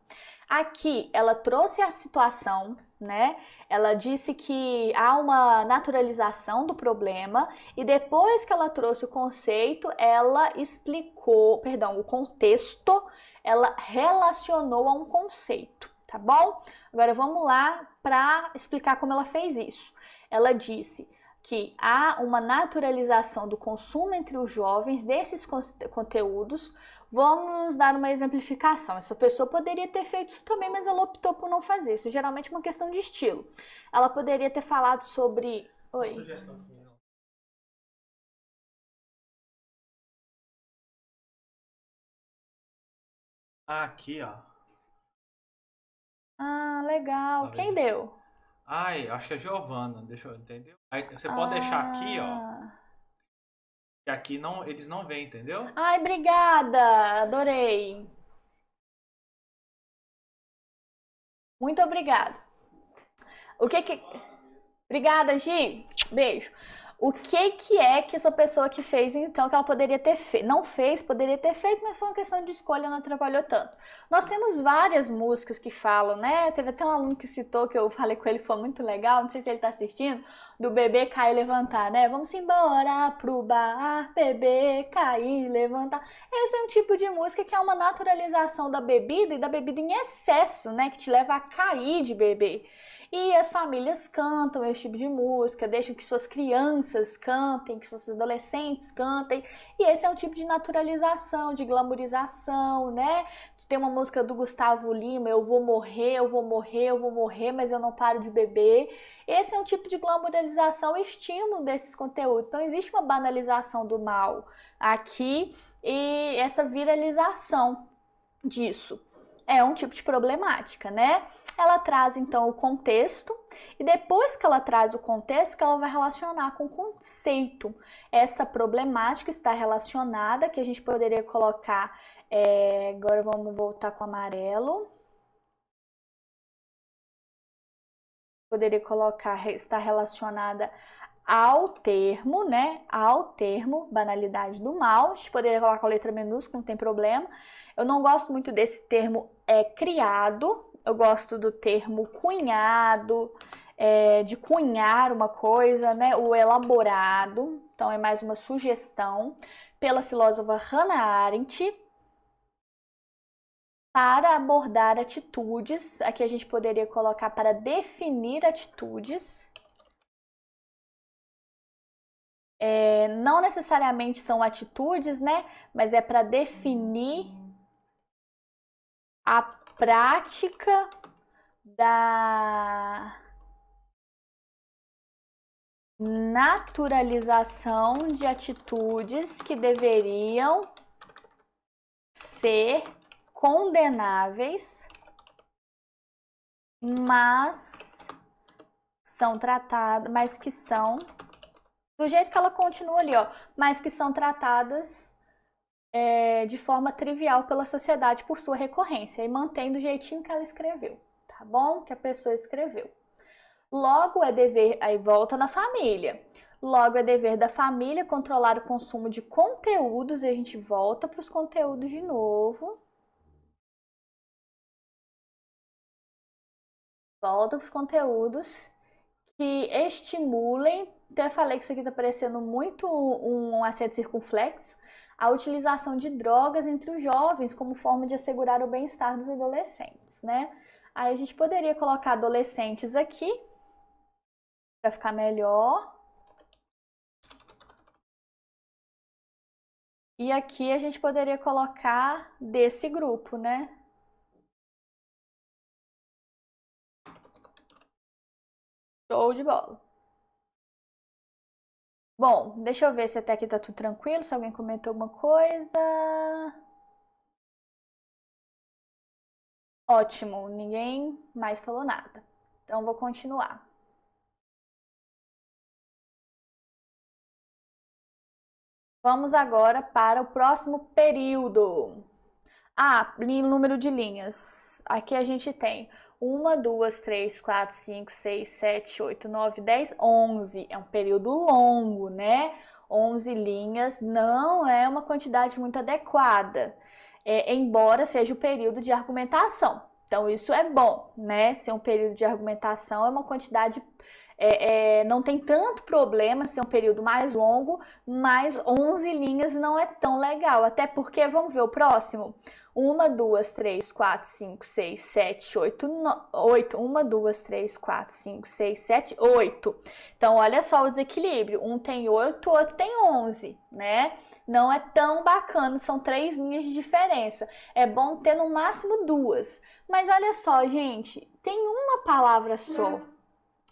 Aqui ela trouxe a situação, né? Ela disse que há uma naturalização do problema e depois que ela trouxe o conceito, ela explicou, perdão, o contexto, ela relacionou a um conceito, tá bom? Agora vamos lá para explicar como ela fez isso. Ela disse que há uma naturalização do consumo entre os jovens desses conteúdos. Vamos dar uma exemplificação. Essa pessoa poderia ter feito isso também, mas ela optou por não fazer. Isso geralmente é uma questão de estilo. Ela poderia ter falado sobre... Oi. Sugestão. Aqui, ó. Ah, legal. Quem deu? Ai, acho que é Giovana, deixa eu entender. Aí você pode deixar aqui, ó. Que aqui não, eles não veem, entendeu? Ai, obrigada. Adorei. Muito obrigada. O que que... Obrigada, Gi. Beijo. O que é que essa pessoa que fez, então, que ela poderia ter feito? Não fez, poderia ter feito, mas foi uma questão de escolha, não atrapalhou tanto. Nós temos várias músicas que falam, né? Teve até um aluno que citou, que eu falei com ele, foi muito legal, não sei se ele tá assistindo, do beber, cair e levantar, né? Vamos embora pro bar, beber, cair e levantar. Esse é um tipo de música que é uma naturalização da bebida e da bebida em excesso, né? Que te leva a cair de beber. E as famílias cantam esse tipo de música, deixam que suas crianças cantem, que seus adolescentes cantem. E esse é um tipo de naturalização, de glamorização, né? Tem uma música do Gustavo Lima, eu vou morrer, eu vou morrer, eu vou morrer, mas eu não paro de beber. Esse é um tipo de glamorização e estímulo desses conteúdos. Então existe uma banalização do mal aqui e essa viralização disso. É um tipo de problemática, né? Ela traz então o contexto e depois que ela traz o contexto, que ela vai relacionar com o conceito. Essa problemática está relacionada, que a gente poderia colocar, agora vamos voltar com o amarelo. Poderia colocar, está relacionada ao termo, né? Ao termo, banalidade do mal. A gente poderia colocar com a letra minúscula, não tem problema. Eu não gosto muito desse termo criado. Eu gosto do termo cunhado, de cunhar uma coisa, né? O elaborado. Então, é mais uma sugestão pela filósofa Hannah Arendt para abordar atitudes. Aqui a gente poderia colocar para definir atitudes. Não necessariamente são atitudes, né? Mas é para definir a prática da naturalização de atitudes que deveriam ser condenáveis, mas são tratadas, mas que são do jeito que ela continua ali, ó, mas que são tratadas de forma trivial pela sociedade por sua recorrência e mantém do jeitinho que ela escreveu, tá bom? Que a pessoa escreveu. Logo é dever, aí volta na família. Logo é dever da família controlar o consumo de conteúdos e a gente volta para os conteúdos de novo. Volta para os conteúdos que estimulem, até falei que isso aqui está parecendo muito um acento circunflexo, a utilização de drogas entre os jovens como forma de assegurar o bem-estar dos adolescentes, né? Aí a gente poderia colocar adolescentes aqui, para ficar melhor. E aqui a gente poderia colocar desse grupo, né? Show de bola. Bom, deixa eu ver se até aqui tá tudo tranquilo, se alguém comentou alguma coisa. Ótimo, ninguém mais falou nada. Então vou continuar. Vamos agora para o próximo período. Número de linhas. Aqui a gente tem 1, 2, 3, 4, 5, 6, 7, 8, 9, 10, 11. É um período longo, né? 11 linhas não é uma quantidade muito adequada, embora seja o período de argumentação. Então, isso é bom, né? Ser um período de argumentação é uma quantidade. Não tem tanto problema ser um período mais longo, mas 11 linhas não é tão legal. Até porque, vamos ver o próximo? 1, 2, 3, 4, 5, 6, 7, 8, 8. 1, 2, 3, 4, 5, 6, 7, 8. Então, olha só o desequilíbrio. Um tem 8, o outro tem 11, né? Não é tão bacana, são 3 linhas de diferença. É bom ter no máximo 2. Mas olha só, gente, tem uma palavra só.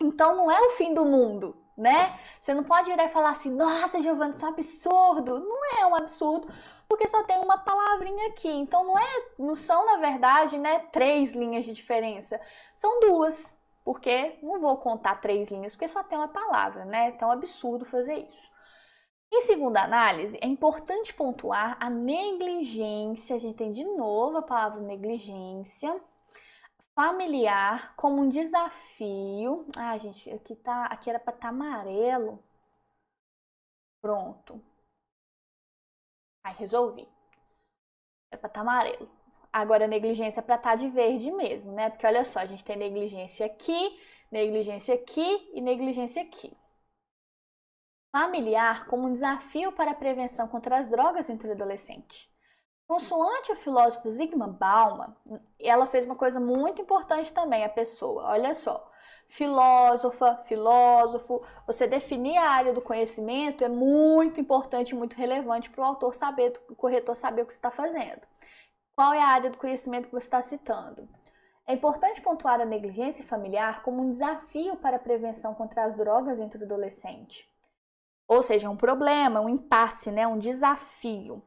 Então não é o fim do mundo, né? Você não pode virar e falar assim, nossa, Giovana, isso é um absurdo. Não é um absurdo, porque só tem uma palavrinha aqui. Então não são, na verdade, né, 3 linhas de diferença. São 2, porque não vou contar 3 linhas, porque só tem uma palavra, né? Então é um absurdo fazer isso. Em segunda análise, é importante pontuar a negligência. A gente tem de novo a palavra negligência. Familiar como um desafio. Gente, aqui era para estar amarelo. Pronto. Resolvi. Era para estar amarelo. Agora a negligência é para estar de verde mesmo, né? Porque olha só, a gente tem negligência aqui e negligência aqui. Familiar como um desafio para a prevenção contra as drogas entre o adolescente. Consoante o filósofo Zygmunt Bauman, ela fez uma coisa muito importante também, a pessoa. Olha só, filósofo, você definir a área do conhecimento é muito importante, muito relevante para o autor saber, o corretor saber o que você está fazendo. Qual é a área do conhecimento que você está citando? É importante pontuar a negligência familiar como um desafio para a prevenção contra as drogas entre o adolescente. Ou seja, um problema, um impasse, né? Um desafio.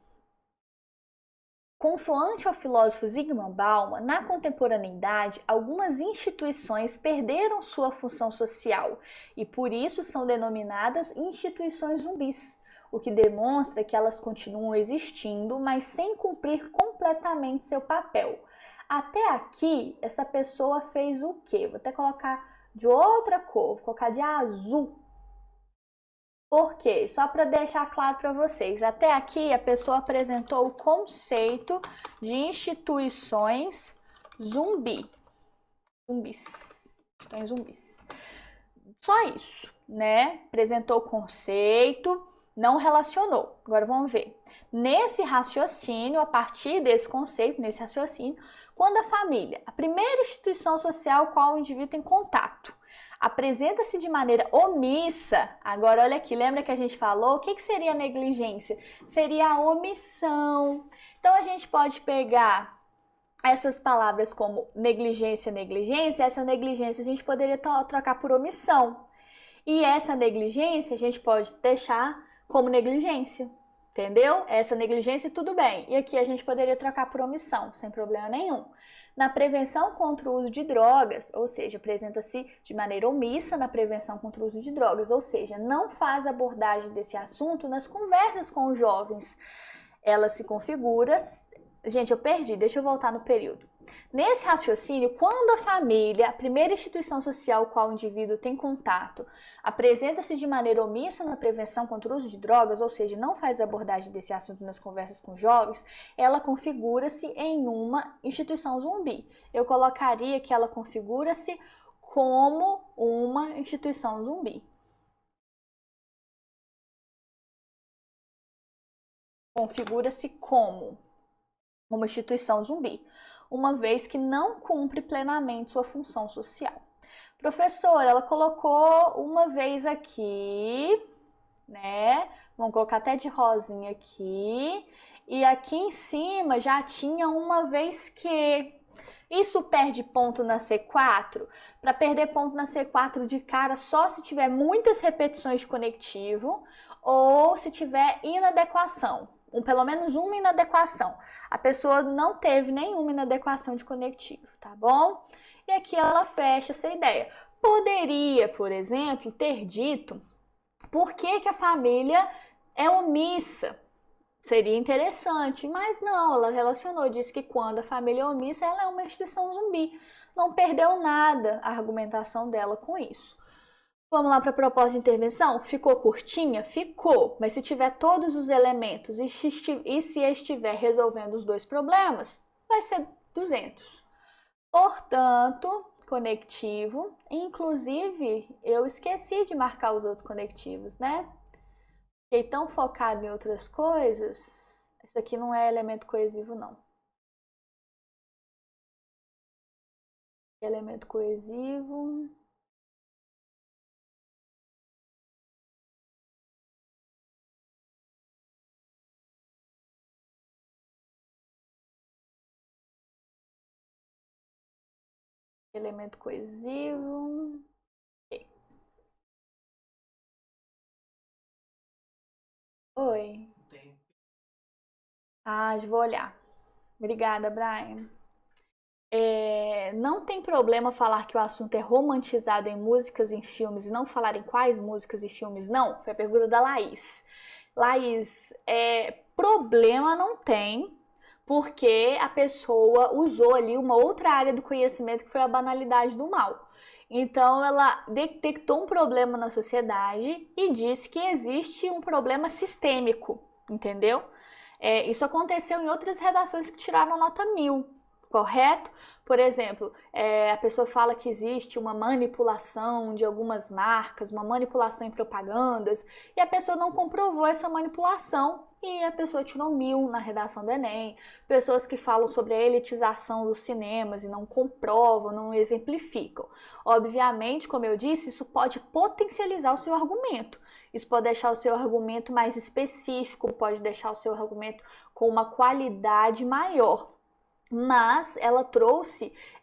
Consoante o filósofo Zygmunt Bauman, na contemporaneidade, algumas instituições perderam sua função social e por isso são denominadas instituições zumbis, o que demonstra que elas continuam existindo, mas sem cumprir completamente seu papel. Até aqui, essa pessoa fez o quê? Vou até colocar de outra cor, vou colocar de azul. Por quê? Só para deixar claro para vocês, até aqui a pessoa apresentou o conceito de instituições zumbis. Só isso, né? Apresentou o conceito, não relacionou. Agora vamos ver. Nesse raciocínio, a partir desse conceito, nesse raciocínio, quando a família, a primeira instituição social com a qual o indivíduo tem contato, apresenta-se de maneira omissa. Agora, olha aqui, lembra que a gente falou? O que seria a negligência? Seria a omissão. Então, a gente pode pegar essas palavras como negligência, essa negligência a gente poderia trocar por omissão. E essa negligência a gente pode deixar como negligência. Entendeu? Essa negligência, tudo bem. E aqui a gente poderia trocar por omissão, sem problema nenhum. Na prevenção contra o uso de drogas, ou seja, apresenta-se de maneira omissa na prevenção contra o uso de drogas, ou seja, não faz abordagem desse assunto nas conversas com os jovens. Ela se configura... Gente, eu perdi, deixa eu voltar no período. Nesse raciocínio, quando a família, a primeira instituição social com a qual o indivíduo tem contato, apresenta-se de maneira omissa na prevenção contra o uso de drogas, ou seja, não faz abordagem desse assunto nas conversas com jovens, ela configura-se em uma instituição zumbi. Eu colocaria que ela configura-se como uma instituição zumbi. Configura-se como uma instituição zumbi, uma vez que não cumpre plenamente sua função social. Professora, ela colocou uma vez aqui né? Vamos colocar até de rosinha aqui. E aqui em cima já tinha uma vez que. Isso perde ponto na C4? Para perder ponto na C4 de cara só se tiver muitas repetições de conectivo ou se tiver inadequação. Pelo menos uma inadequação. A pessoa não teve nenhuma inadequação de conectivo, tá bom? E aqui ela fecha essa ideia. Poderia, por exemplo, ter dito por que a família é omissa. Seria interessante, mas não, ela relacionou, disse que quando a família é omissa, ela é uma instituição zumbi. Não perdeu nada a argumentação dela com isso. Vamos lá para a proposta de intervenção? Ficou curtinha? Ficou, mas se tiver todos os elementos e se estiver resolvendo os dois problemas, vai ser 200. Portanto, conectivo, inclusive eu esqueci de marcar os outros conectivos, né? Fiquei tão focado em outras coisas. Isso aqui não é elemento coesivo, não. Elemento coesivo. Elemento coesivo. Okay. Oi. Vou olhar. Obrigada, Brian. Não tem problema falar que o assunto é romantizado em músicas, em filmes, e não falar em quais músicas e filmes? Não, foi a pergunta da Laís. Laís, problema não tem, porque a pessoa usou ali uma outra área do conhecimento que foi a banalidade do mal. Então ela detectou um problema na sociedade e disse que existe um problema sistêmico, entendeu? Isso aconteceu em outras redações que tiraram nota 1000. Correto? Por exemplo, a pessoa fala que existe uma manipulação de algumas marcas, uma manipulação em propagandas, e a pessoa não comprovou essa manipulação e a pessoa tirou 1000 na redação do Enem. Pessoas que falam sobre a elitização dos cinemas e não comprovam, não exemplificam. Obviamente, como eu disse, isso pode potencializar o seu argumento. Isso pode deixar o seu argumento mais específico, pode deixar o seu argumento com uma qualidade maior. Mas ela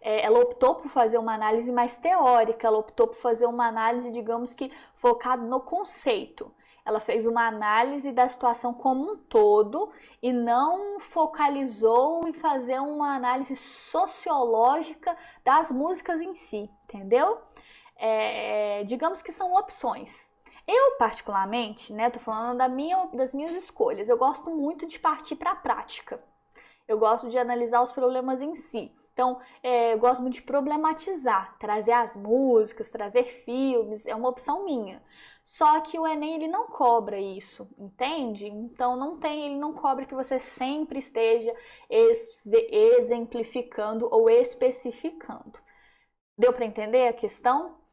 ela optou por fazer uma análise mais teórica, ela optou por fazer uma análise, digamos que, focada no conceito. Ela fez uma análise da situação como um todo e não focalizou em fazer uma análise sociológica das músicas em si, entendeu? Digamos que são opções. Eu, particularmente, né, tô falando das minhas escolhas, eu gosto muito de partir para a prática. Eu gosto de analisar os problemas em si. Então, eu gosto muito de problematizar, trazer as músicas, trazer filmes, é uma opção minha. Só que o Enem, ele não cobra isso, entende? Então, ele não cobra que você sempre esteja exemplificando ou especificando. Deu para entender a questão?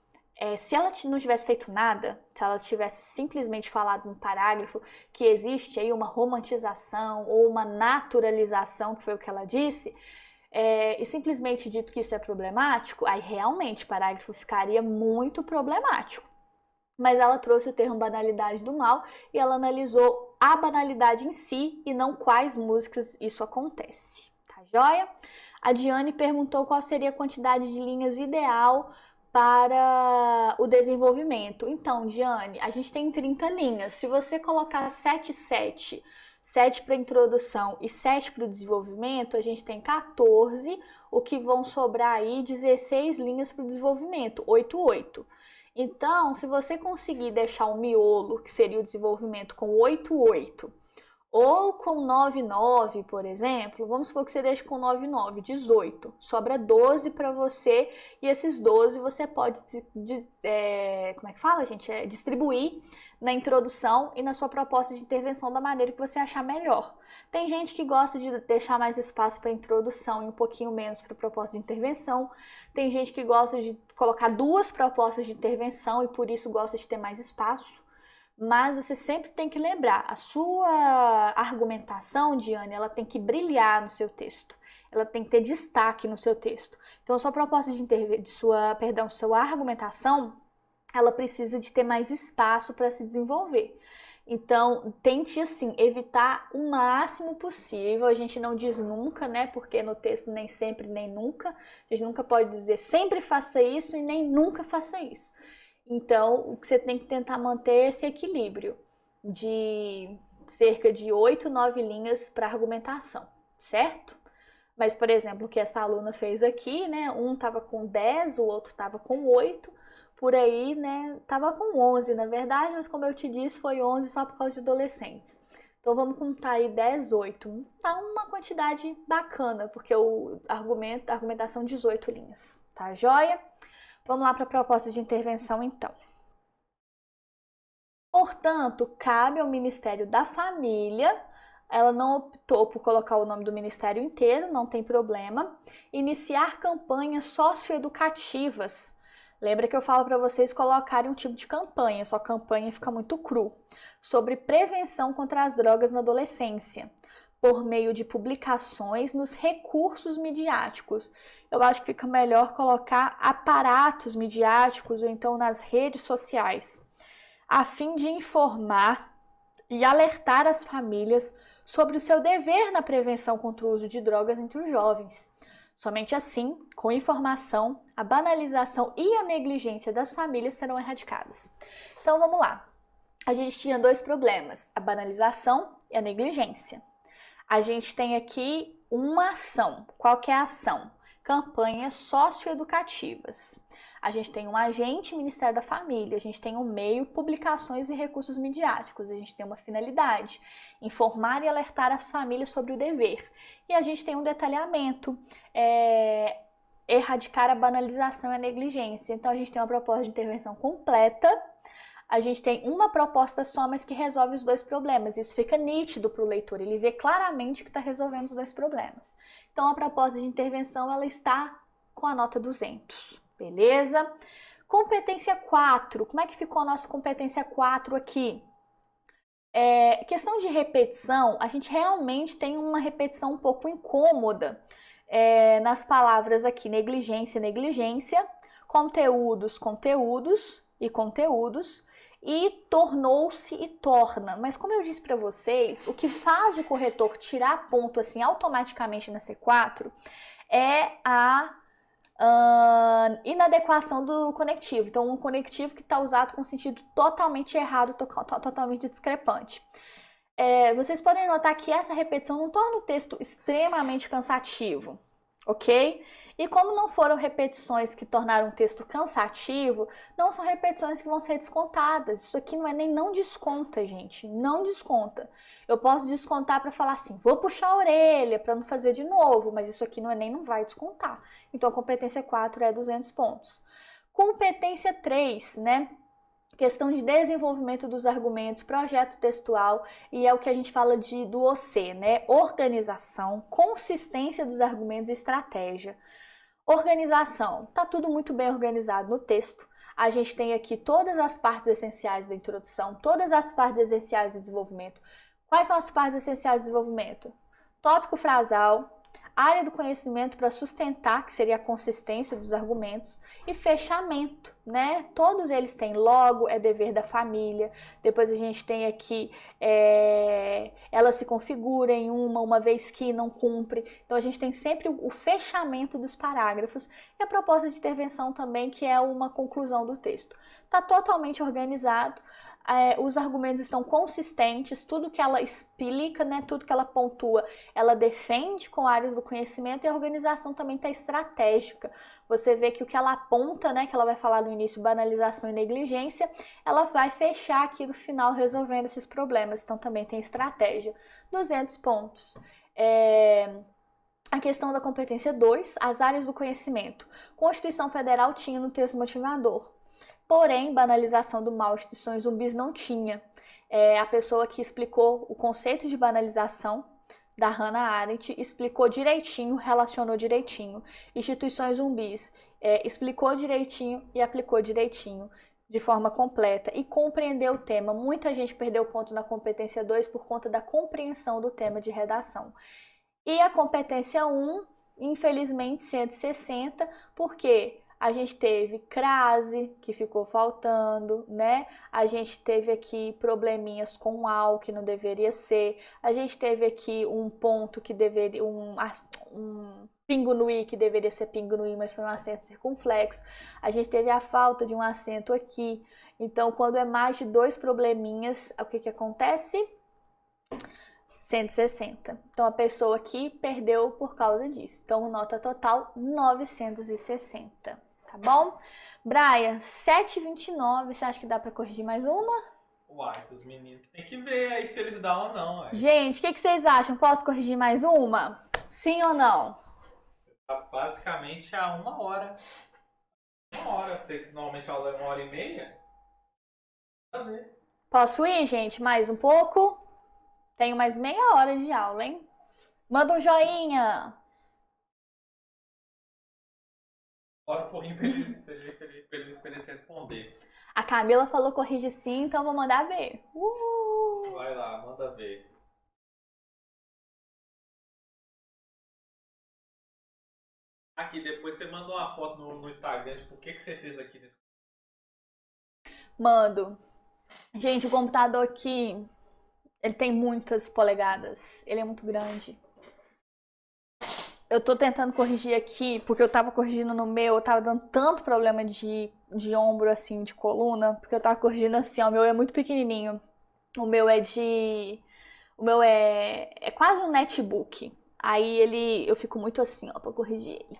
Se ela não tivesse feito nada, se ela tivesse simplesmente falado no parágrafo que existe aí uma romantização ou uma naturalização, que foi o que ela disse, e simplesmente dito que isso é problemático, aí realmente o parágrafo ficaria muito problemático. Mas ela trouxe o termo banalidade do mal e ela analisou a banalidade em si e não quais músicas isso acontece. Tá joia? A Diane perguntou qual seria a quantidade de linhas ideal para o desenvolvimento. Então, Diane, a gente tem 30 linhas. Se você colocar 7 para introdução e 7 para o desenvolvimento, a gente tem 14, o que vão sobrar aí 16 linhas para o desenvolvimento, 8. Então, se você conseguir deixar o miolo, que seria o desenvolvimento, com 8, ou com 9, por exemplo, vamos supor que você deixe com 9, 18. Sobra 12 para você e esses 12 você pode, distribuir na introdução e na sua proposta de intervenção da maneira que você achar melhor. Tem gente que gosta de deixar mais espaço para introdução e um pouquinho menos para proposta de intervenção. Tem gente que gosta de colocar 2 propostas de intervenção e por isso gosta de ter mais espaço. Mas você sempre tem que lembrar, a sua argumentação, Diane, ela tem que brilhar no seu texto. Ela tem que ter destaque no seu texto. Então, a sua proposta sua argumentação, ela precisa de ter mais espaço para se desenvolver. Então, tente, assim, evitar o máximo possível. A gente não diz nunca, né? Porque no texto nem sempre, nem nunca. A gente nunca pode dizer sempre faça isso e nem nunca faça isso. Então, o que você tem que tentar manter é esse equilíbrio de cerca de 8, 9 linhas para argumentação, certo? Mas, por exemplo, o que essa aluna fez aqui, né? Um estava com 10, o outro estava com 8. Por aí, né, tava com 11, na verdade, mas como eu te disse, foi 11 só por causa de adolescentes. Então vamos contar aí 10, 8. Tá uma quantidade bacana, porque a argumentação 18 linhas, tá joia? Vamos lá para a proposta de intervenção então. Portanto, cabe ao Ministério da Família, ela não optou por colocar o nome do ministério inteiro, não tem problema, iniciar campanhas socioeducativas. Lembra que eu falo para vocês colocarem um tipo de campanha, só campanha fica muito cru, sobre prevenção contra as drogas na adolescência, por meio de publicações nos recursos midiáticos. Eu acho que fica melhor colocar aparatos midiáticos ou então nas redes sociais, a fim de informar e alertar as famílias sobre o seu dever na prevenção contra o uso de drogas entre os jovens. Somente assim, com informação, a banalização e a negligência das famílias serão erradicadas. Então vamos lá. A gente tinha dois problemas, a banalização e a negligência. A gente tem aqui uma ação. Qual que é a ação? Campanhas socioeducativas. A gente tem um agente, Ministério da Família, a gente tem um meio, publicações e recursos midiáticos, a gente tem uma finalidade, informar e alertar as famílias sobre o dever. E a gente tem um detalhamento, erradicar a banalização e a negligência. Então a gente tem uma proposta de intervenção completa, a gente tem uma proposta só, mas que resolve os dois problemas. Isso fica nítido para o leitor, ele vê claramente que está resolvendo os dois problemas. Então a proposta de intervenção ela está com a nota 200, beleza? Competência 4, como é que ficou a nossa competência 4 aqui? Questão de repetição, a gente realmente tem uma repetição um pouco incômoda nas palavras aqui, negligência, negligência, conteúdos, conteúdos e conteúdos, e tornou-se e torna. Mas como eu disse para vocês, o que faz o corretor tirar ponto assim automaticamente na C4 é a inadequação do conectivo. Então, um conectivo que está usado com sentido totalmente errado, totalmente discrepante. Vocês podem notar que essa repetição não torna o texto extremamente cansativo, ok? E como não foram repetições que tornaram o texto cansativo, não são repetições que vão ser descontadas. Isso aqui não é nem não desconta, gente, não desconta. Eu posso descontar para falar assim, vou puxar a orelha para não fazer de novo, mas isso aqui não é nem não vai descontar. Então a competência 4 é 200 pontos. Competência 3, né? Questão de desenvolvimento dos argumentos, projeto textual, e é o que a gente fala do OC, né? Organização, consistência dos argumentos e estratégia. Organização, tá tudo muito bem organizado no texto. A gente tem aqui todas as partes essenciais da introdução, todas as partes essenciais do desenvolvimento. Quais são as partes essenciais do desenvolvimento? Tópico frasal, área do conhecimento para sustentar, que seria a consistência dos argumentos, e fechamento, né? Todos eles têm logo, é dever da família. Depois a gente tem aqui, ela se configura em uma vez que não cumpre. Então a gente tem sempre o fechamento dos parágrafos e a proposta de intervenção também, que é uma conclusão do texto. Está totalmente organizado. Os argumentos estão consistentes, tudo que ela explica, né, tudo que ela pontua, ela defende com áreas do conhecimento, e a organização também está estratégica. Você vê que o que ela aponta, né, que ela vai falar no início, banalização e negligência, ela vai fechar aqui no final resolvendo esses problemas, então também tem estratégia. 200 pontos. A questão da competência 2, as áreas do conhecimento. Constituição Federal tinha no texto motivador. Porém, banalização do mal, instituições zumbis não tinha. A pessoa que explicou o conceito de banalização, da Hannah Arendt, explicou direitinho, relacionou direitinho. Instituições zumbis explicou direitinho e aplicou direitinho, de forma completa, e compreendeu o tema. Muita gente perdeu ponto na competência 2 por conta da compreensão do tema de redação. E a competência 1, infelizmente, 160, porque A gente teve crase, que ficou faltando, né? A gente teve aqui probleminhas com AL, que não deveria ser. A gente teve aqui um ponto que deveria... um pingo no i, que deveria ser pingo no i, mas foi um acento circunflexo. A gente teve a falta de um acento aqui. Então, quando é mais de 2 probleminhas, o que que acontece? 160. Então, a pessoa aqui perdeu por causa disso. Então, nota total, 960. Tá bom? Braia, 7,29. Você acha que dá pra corrigir mais uma? Uai, esses meninos tem que ver aí se eles dão ou não. Ué. Gente, o que vocês acham? Posso corrigir mais uma? Sim ou não? Tá basicamente a 1 hora. 1 hora. Você normalmente a aula é 1h30. Posso ir, gente? Mais um pouco? Tenho mais meia hora de aula, hein? Manda um joinha! Bora um pouquinho pra eles responder. A Camila falou corrige sim, então vou mandar ver. Vai lá, manda ver. Aqui, depois você manda uma foto no Instagram de por que você fez aqui nesse... Mando. Gente, o computador aqui, ele tem muitas polegadas. Ele é muito grande. Eu tô tentando corrigir aqui, porque eu tava corrigindo no meu, eu tava dando tanto problema de ombro, assim, de coluna, porque eu tava corrigindo assim, ó, o meu é muito pequenininho. O meu é O meu é quase um netbook. Aí eu fico muito assim, ó, pra corrigir ele.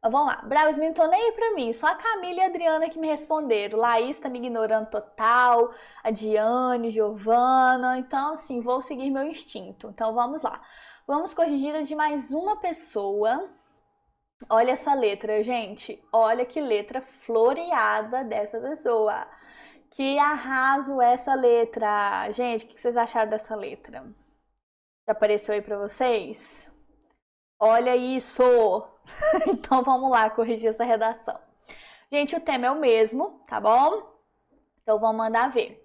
Mas vamos lá. Braus, não tô nem aí pra mim. Só a Camila e a Adriana que me responderam. Laís tá me ignorando total. A Diane, Giovana. Então, assim, vou seguir meu instinto. Então, vamos lá. Vamos corrigir a de mais uma pessoa. Olha essa letra, gente. Olha que letra floreada dessa pessoa. Que arraso essa letra. Gente, o que vocês acharam dessa letra? Já apareceu aí pra vocês? Olha isso! Então vamos lá corrigir essa redação. Gente, o tema é o mesmo, tá bom? Então vamos mandar ver.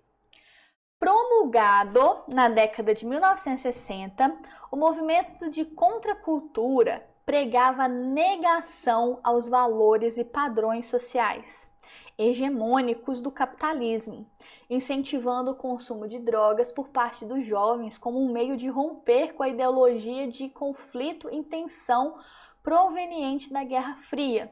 Promulgado na década de 1960, o movimento de contracultura pregava negação aos valores e padrões sociais hegemônicos do capitalismo, incentivando o consumo de drogas por parte dos jovens como um meio de romper com a ideologia de conflito e tensão proveniente da Guerra Fria.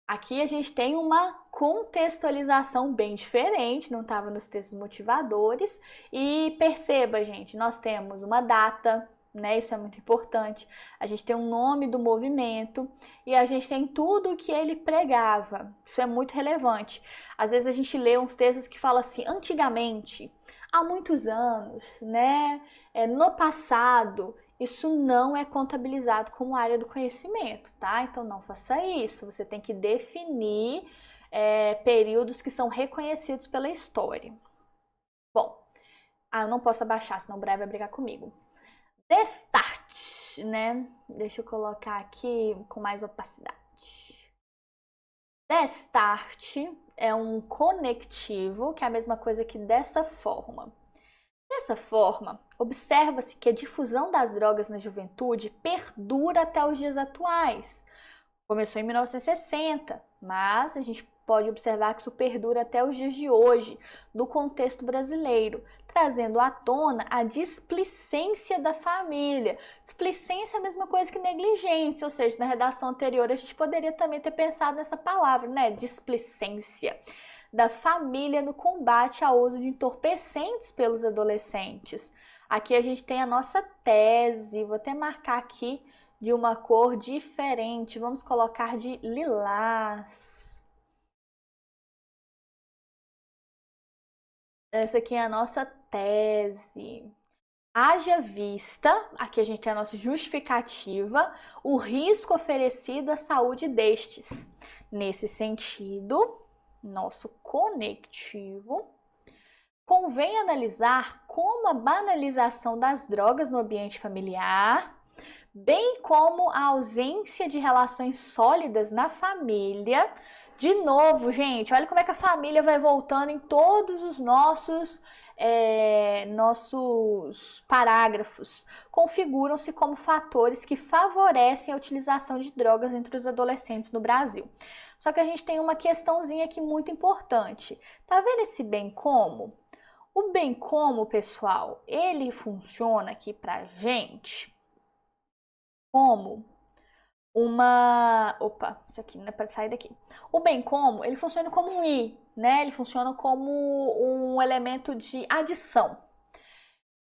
Aqui a gente tem uma contextualização bem diferente, não estava nos textos motivadores. E perceba, gente, nós temos uma data, né? Isso é muito importante. A gente tem o nome do movimento e a gente tem tudo o que ele pregava. Isso é muito relevante. Às vezes a gente lê uns textos que falam assim, antigamente, há muitos anos, né? No passado. Isso não é contabilizado como área do conhecimento, tá? Então não faça isso. Você tem que definir períodos que são reconhecidos pela história. Bom, eu não posso abaixar, senão o Brian vai brigar comigo. Destart, né? Deixa eu colocar aqui com mais opacidade. Destart é um conectivo, que é a mesma coisa que dessa forma. Dessa forma, observa-se que a difusão das drogas na juventude perdura até os dias atuais. Começou em 1960, mas a gente pode observar que isso perdura até os dias de hoje, no contexto brasileiro, trazendo à tona a displicência da família. Displicência é a mesma coisa que negligência, ou seja, na redação anterior a gente poderia também ter pensado nessa palavra, né? Displicência da família no combate ao uso de entorpecentes pelos adolescentes. Aqui a gente tem a nossa tese, vou até marcar aqui de uma cor diferente, vamos colocar de lilás. Essa aqui é a nossa tese. Haja vista, aqui a gente tem a nossa justificativa, o risco oferecido à saúde destes. Nesse sentido, nosso conectivo, convém analisar como a banalização das drogas no ambiente familiar bem como a ausência de relações sólidas na família. De novo, gente, olha como é que a família vai voltando em todos os nossos parágrafos. Configuram-se como fatores que favorecem a utilização de drogas entre os adolescentes no Brasil. Só que a gente tem uma questãozinha aqui muito importante. Tá vendo esse bem como? O bem como, pessoal, ele funciona aqui pra gente como uma... Opa, isso aqui não é para sair daqui. O bem como, ele funciona como um i, né? Ele funciona como um elemento de adição.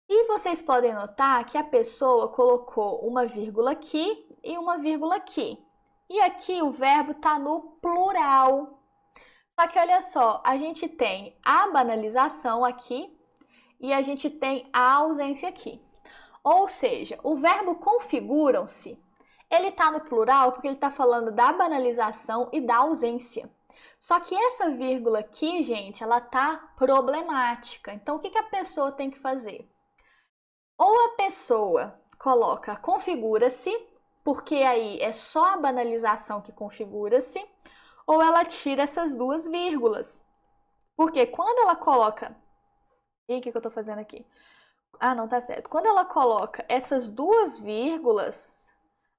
E vocês podem notar que a pessoa colocou uma vírgula aqui e uma vírgula aqui. E aqui o verbo está no plural. Só que olha só, a gente tem a banalização aqui e a gente tem a ausência aqui. Ou seja, o verbo configuram-se, ele está no plural porque ele está falando da banalização e da ausência. Só que essa vírgula aqui, gente, ela tá problemática. Então, o que a pessoa tem que fazer? Ou a pessoa coloca configura-se, porque aí é só a banalização que configura-se, ou ela tira essas duas vírgulas. Porque quando ela coloca... E o que eu tô fazendo aqui? Ah, não tá certo. Quando ela coloca essas duas vírgulas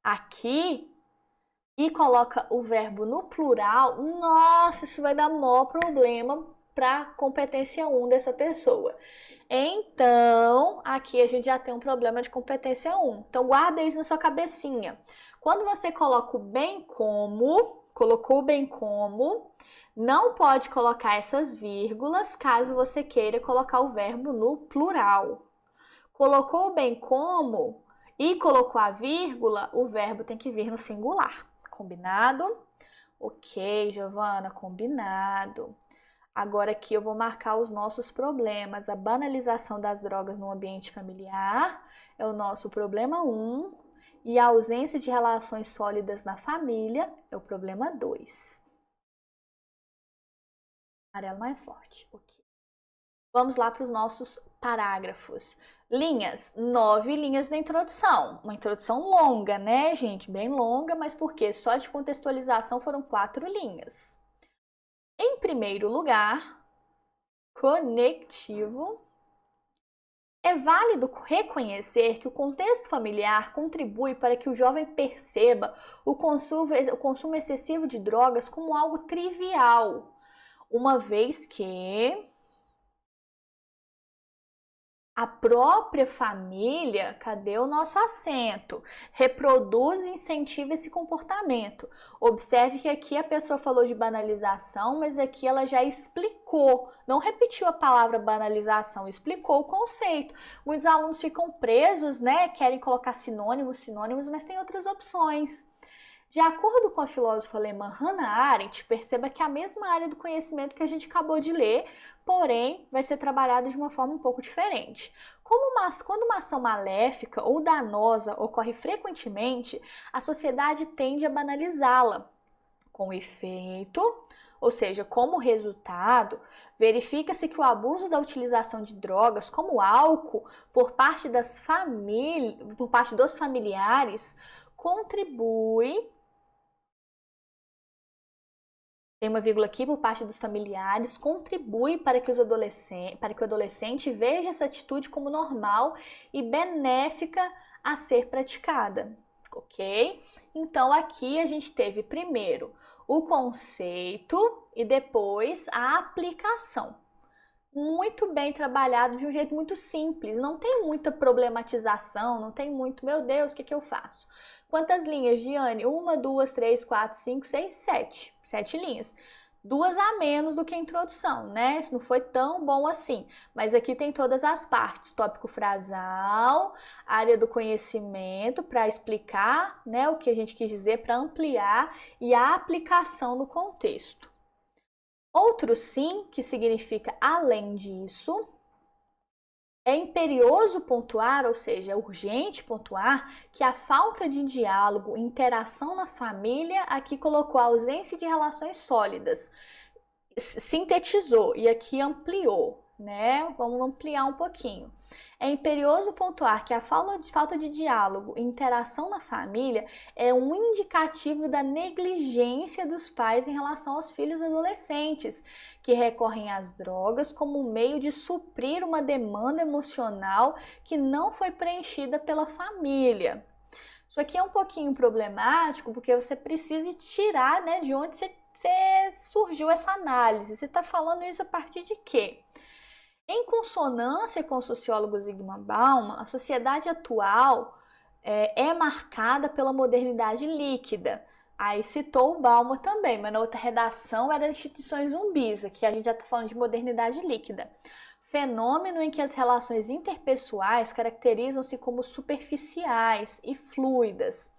aqui e coloca o verbo no plural, nossa, isso vai dar maior problema para competência 1 dessa pessoa. Então, aqui a gente já tem um problema de competência 1. Então, guarda isso na sua cabecinha. Quando você coloca o bem como, colocou o bem como, não pode colocar essas vírgulas caso você queira colocar o verbo no plural. Colocou o bem como e colocou a vírgula, o verbo tem que vir no singular. Combinado? Ok, Giovana, combinado. Agora aqui eu vou marcar os nossos problemas. A banalização das drogas no ambiente familiar é o nosso problema 1 e a ausência de relações sólidas na família é o problema 2. Amarelo mais forte. Ok. Vamos lá para os nossos parágrafos. Linhas, 9 linhas na introdução. Uma introdução longa, né, gente? Bem longa, mas por quê? Só de contextualização foram 4 linhas. Em primeiro lugar, conectivo. É válido reconhecer que o contexto familiar contribui para que o jovem perceba o consumo excessivo de drogas como algo trivial, uma vez que a própria família, cadê o nosso acento? Reproduz e incentiva esse comportamento. Observe que aqui a pessoa falou de banalização, mas aqui ela já explicou, não repetiu a palavra banalização, explicou o conceito. Muitos alunos ficam presos, né? Querem colocar sinônimos, mas tem outras opções. De acordo com a filósofa alemã Hannah Arendt, perceba que é a mesma área do conhecimento que a gente acabou de ler, porém vai ser trabalhada de uma forma um pouco diferente. Quando uma ação maléfica ou danosa ocorre frequentemente, a sociedade tende a banalizá-la. Com efeito, ou seja, como resultado, verifica-se que o abuso da utilização de drogas como álcool por parte dos familiares contribui. Tem uma vírgula aqui, por parte dos familiares, contribui para que o adolescente veja essa atitude como normal e benéfica a ser praticada, ok? Então, aqui a gente teve primeiro o conceito e depois a aplicação. Muito bem trabalhado, de um jeito muito simples, não tem muita problematização, não tem muito, meu Deus, o que eu faço? Quantas linhas, Giane? 1, 2, 3, 4, 5, 6, 7. 7 linhas. 2 a menos do que a introdução, né? Isso não foi tão bom assim. Mas aqui tem todas as partes. Tópico frasal, área do conhecimento para explicar, né, o que a gente quis dizer, para ampliar e a aplicação no contexto. Outro sim, que significa além disso. É imperioso pontuar, ou seja, é urgente pontuar, que a falta de diálogo e interação na família aqui colocou a ausência de relações sólidas, sintetizou e aqui ampliou. né? Vamos ampliar um pouquinho. É imperioso pontuar que a falta de diálogo e interação na família é um indicativo da negligência dos pais em relação aos filhos adolescentes, que recorrem às drogas como um meio de suprir uma demanda emocional que não foi preenchida pela família. Isso aqui é um pouquinho problemático porque você precisa tirar, né, de onde você surgiu essa análise. Você está falando isso a partir de quê? Em consonância com o sociólogo Zygmunt Bauman, a sociedade atual é marcada pela modernidade líquida. Aí citou o Bauman também, mas na outra redação era instituições zumbis, aqui a gente já está falando de modernidade líquida. Fenômeno em que as relações interpessoais caracterizam-se como superficiais e fluidas.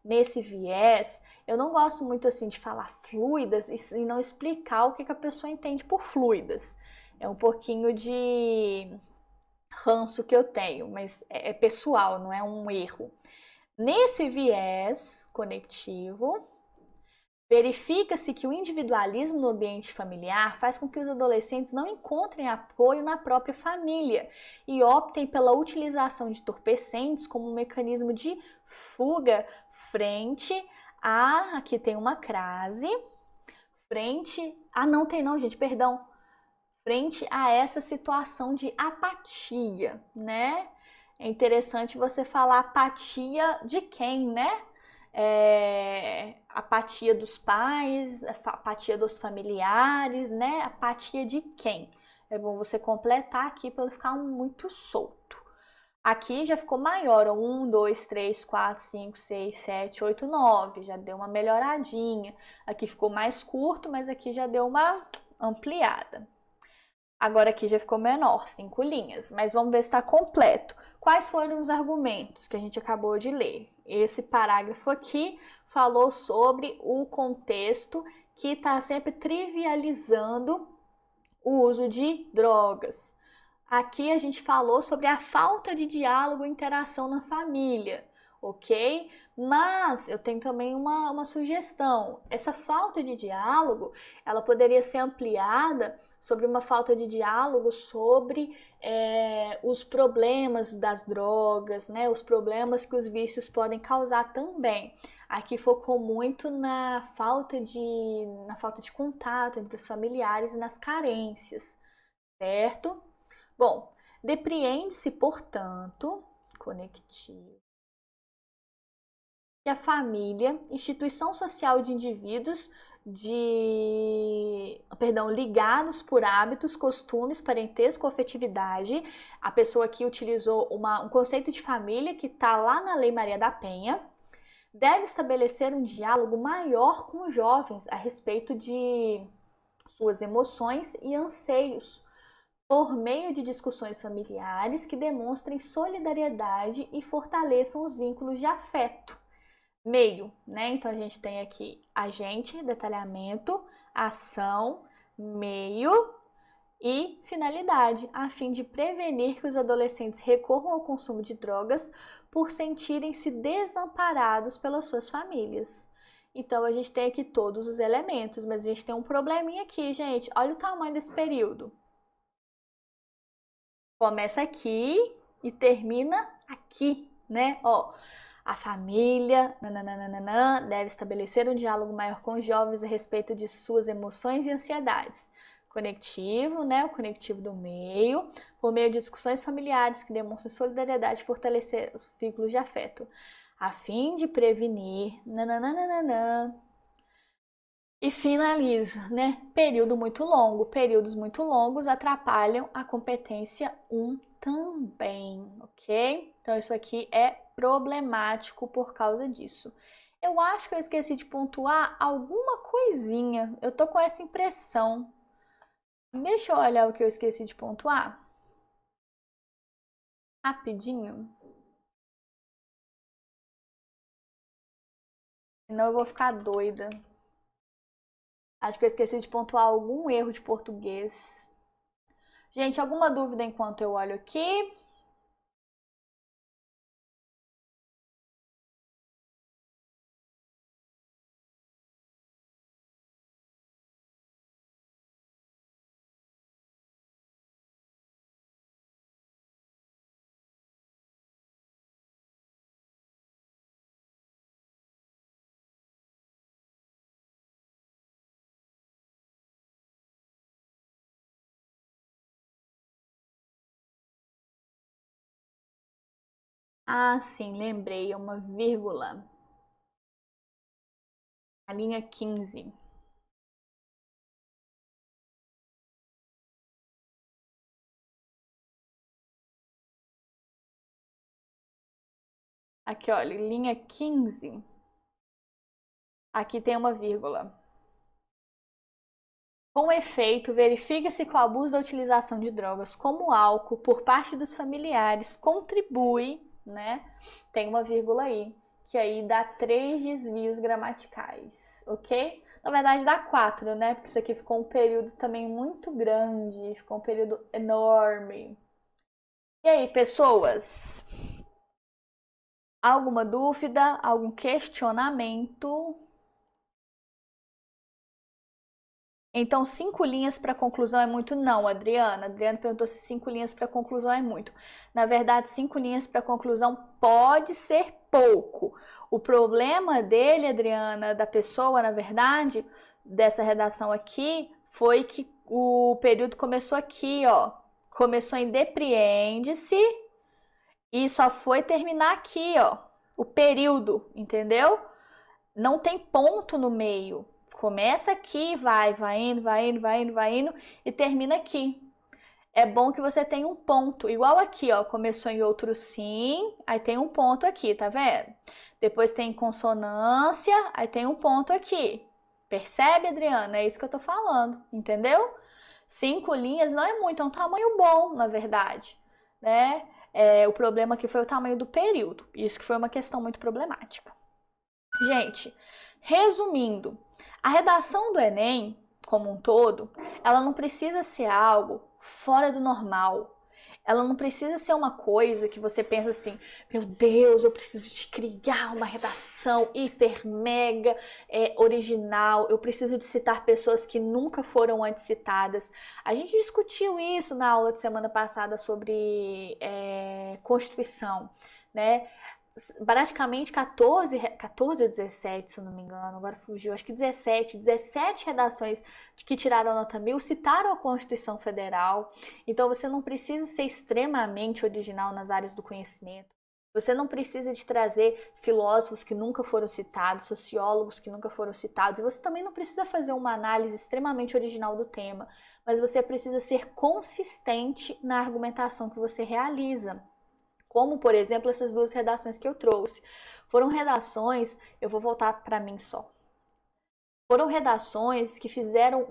Nesse viés, eu não gosto muito assim de falar fluidas e não explicar o que a pessoa entende por fluidas. É um pouquinho de ranço que eu tenho, mas é pessoal, não é um erro. Nesse viés conectivo, verifica-se que o individualismo no ambiente familiar faz com que os adolescentes não encontrem apoio na própria família e optem pela utilização de entorpecentes como um mecanismo de fuga frente a... Aqui tem uma crase. Frente... Ah, não tem não, gente, perdão. Frente a essa situação de apatia, né? É interessante você falar apatia de quem, né? Apatia dos pais, apatia dos familiares, né? Apatia de quem? É bom você completar aqui para não ficar muito solto. Aqui já ficou maior, 1, 2, 3, 4, 5, 6, 7, 8, 9. Já deu uma melhoradinha. Aqui ficou mais curto, mas aqui já deu uma ampliada. Agora aqui já ficou menor, 5 linhas, mas vamos ver se está completo. Quais foram os argumentos que a gente acabou de ler? Esse parágrafo aqui falou sobre o contexto que está sempre trivializando o uso de drogas. Aqui a gente falou sobre a falta de diálogo e interação na família, ok? Mas eu tenho também uma sugestão. Essa falta de diálogo, ela poderia ser ampliada sobre uma falta de diálogo sobre os problemas das drogas, né? Os problemas que os vícios podem causar também. Aqui focou muito na falta de contato entre os familiares e nas carências, certo? Bom, depreende-se, portanto, conectivo, que a família, instituição social de indivíduos ligados por hábitos, costumes, parentesco, afetividade. A pessoa aqui utilizou um conceito de família que está lá na Lei Maria da Penha. Deve estabelecer um diálogo maior com os jovens a respeito de suas emoções e anseios, por meio de discussões familiares que demonstrem solidariedade e fortaleçam os vínculos de afeto. Meio, né? Então a gente tem aqui agente, detalhamento, ação, meio e finalidade, a fim de prevenir que os adolescentes recorram ao consumo de drogas por sentirem-se desamparados pelas suas famílias. Então a gente tem aqui todos os elementos, mas a gente tem um probleminha aqui, gente. Olha o tamanho desse período. Começa aqui e termina aqui, né? Ó, a família nananana, deve estabelecer um diálogo maior com os jovens a respeito de suas emoções e ansiedades. Conectivo, né? O conectivo do meio, por meio de discussões familiares que demonstram solidariedade e fortalecer os vínculos de afeto, a fim de prevenir nananana. E finaliza, né? Períodos muito longos atrapalham a competência 1 também, ok? Então isso aqui é problemático por causa disso. Eu acho que eu esqueci de pontuar alguma coisinha. Eu tô com essa impressão. Deixa eu olhar o que eu esqueci de pontuar. Rapidinho. Senão eu vou ficar doida. Acho que eu esqueci de pontuar algum erro de português. Gente, alguma dúvida enquanto eu olho aqui? Ah, sim, lembrei, é uma vírgula. A linha 15. Aqui, olha, linha 15. Aqui tem uma vírgula. Com efeito, verifica-se que o abuso da utilização de drogas como álcool por parte dos familiares contribui, né? Tem uma vírgula aí, que aí dá 3 desvios gramaticais, ok? Na verdade dá 4, né? Porque isso aqui ficou um período também muito grande, ficou um período enorme. E aí, pessoas? Alguma dúvida? Algum questionamento? Então, 5 linhas para conclusão é muito? Não, Adriana. Adriana perguntou se 5 linhas para conclusão é muito. Na verdade, 5 linhas para conclusão pode ser pouco. O problema dele, Adriana, da pessoa, na verdade, dessa redação aqui, foi que o período começou aqui, ó. Começou em depreende-se e só foi terminar aqui, ó. O período, entendeu? Não tem ponto no meio. Começa aqui, vai indo, vai indo e termina aqui. É bom que você tenha um ponto, igual aqui, ó, começou em outro sim, aí tem um ponto aqui, tá vendo? Depois tem consonância, aí tem um ponto aqui. Percebe, Adriana? É isso que eu tô falando, entendeu? 5 linhas não é muito, é um tamanho bom, na verdade, né? O problema aqui foi o tamanho do período, isso que foi uma questão muito problemática. Gente, resumindo, a redação do Enem, como um todo, ela não precisa ser algo fora do normal. Ela não precisa ser uma coisa que você pensa assim, meu Deus, eu preciso de criar uma redação hiper, mega original, eu preciso de citar pessoas que nunca foram antes citadas. A gente discutiu isso na aula de semana passada sobre Constituição, né? Praticamente 14 ou 17, se eu não me engano, agora fugiu, acho que 17 redações que tiraram nota 1000 citaram a Constituição Federal. Então você não precisa ser extremamente original nas áreas do conhecimento. Você não precisa de trazer filósofos que nunca foram citados, sociólogos que nunca foram citados, e você também não precisa fazer uma análise extremamente original do tema, mas você precisa ser consistente na argumentação que você realiza. Como, por exemplo, essas 2 redações que eu trouxe. Foram redações, eu vou voltar para mim só. Foram redações que fizeram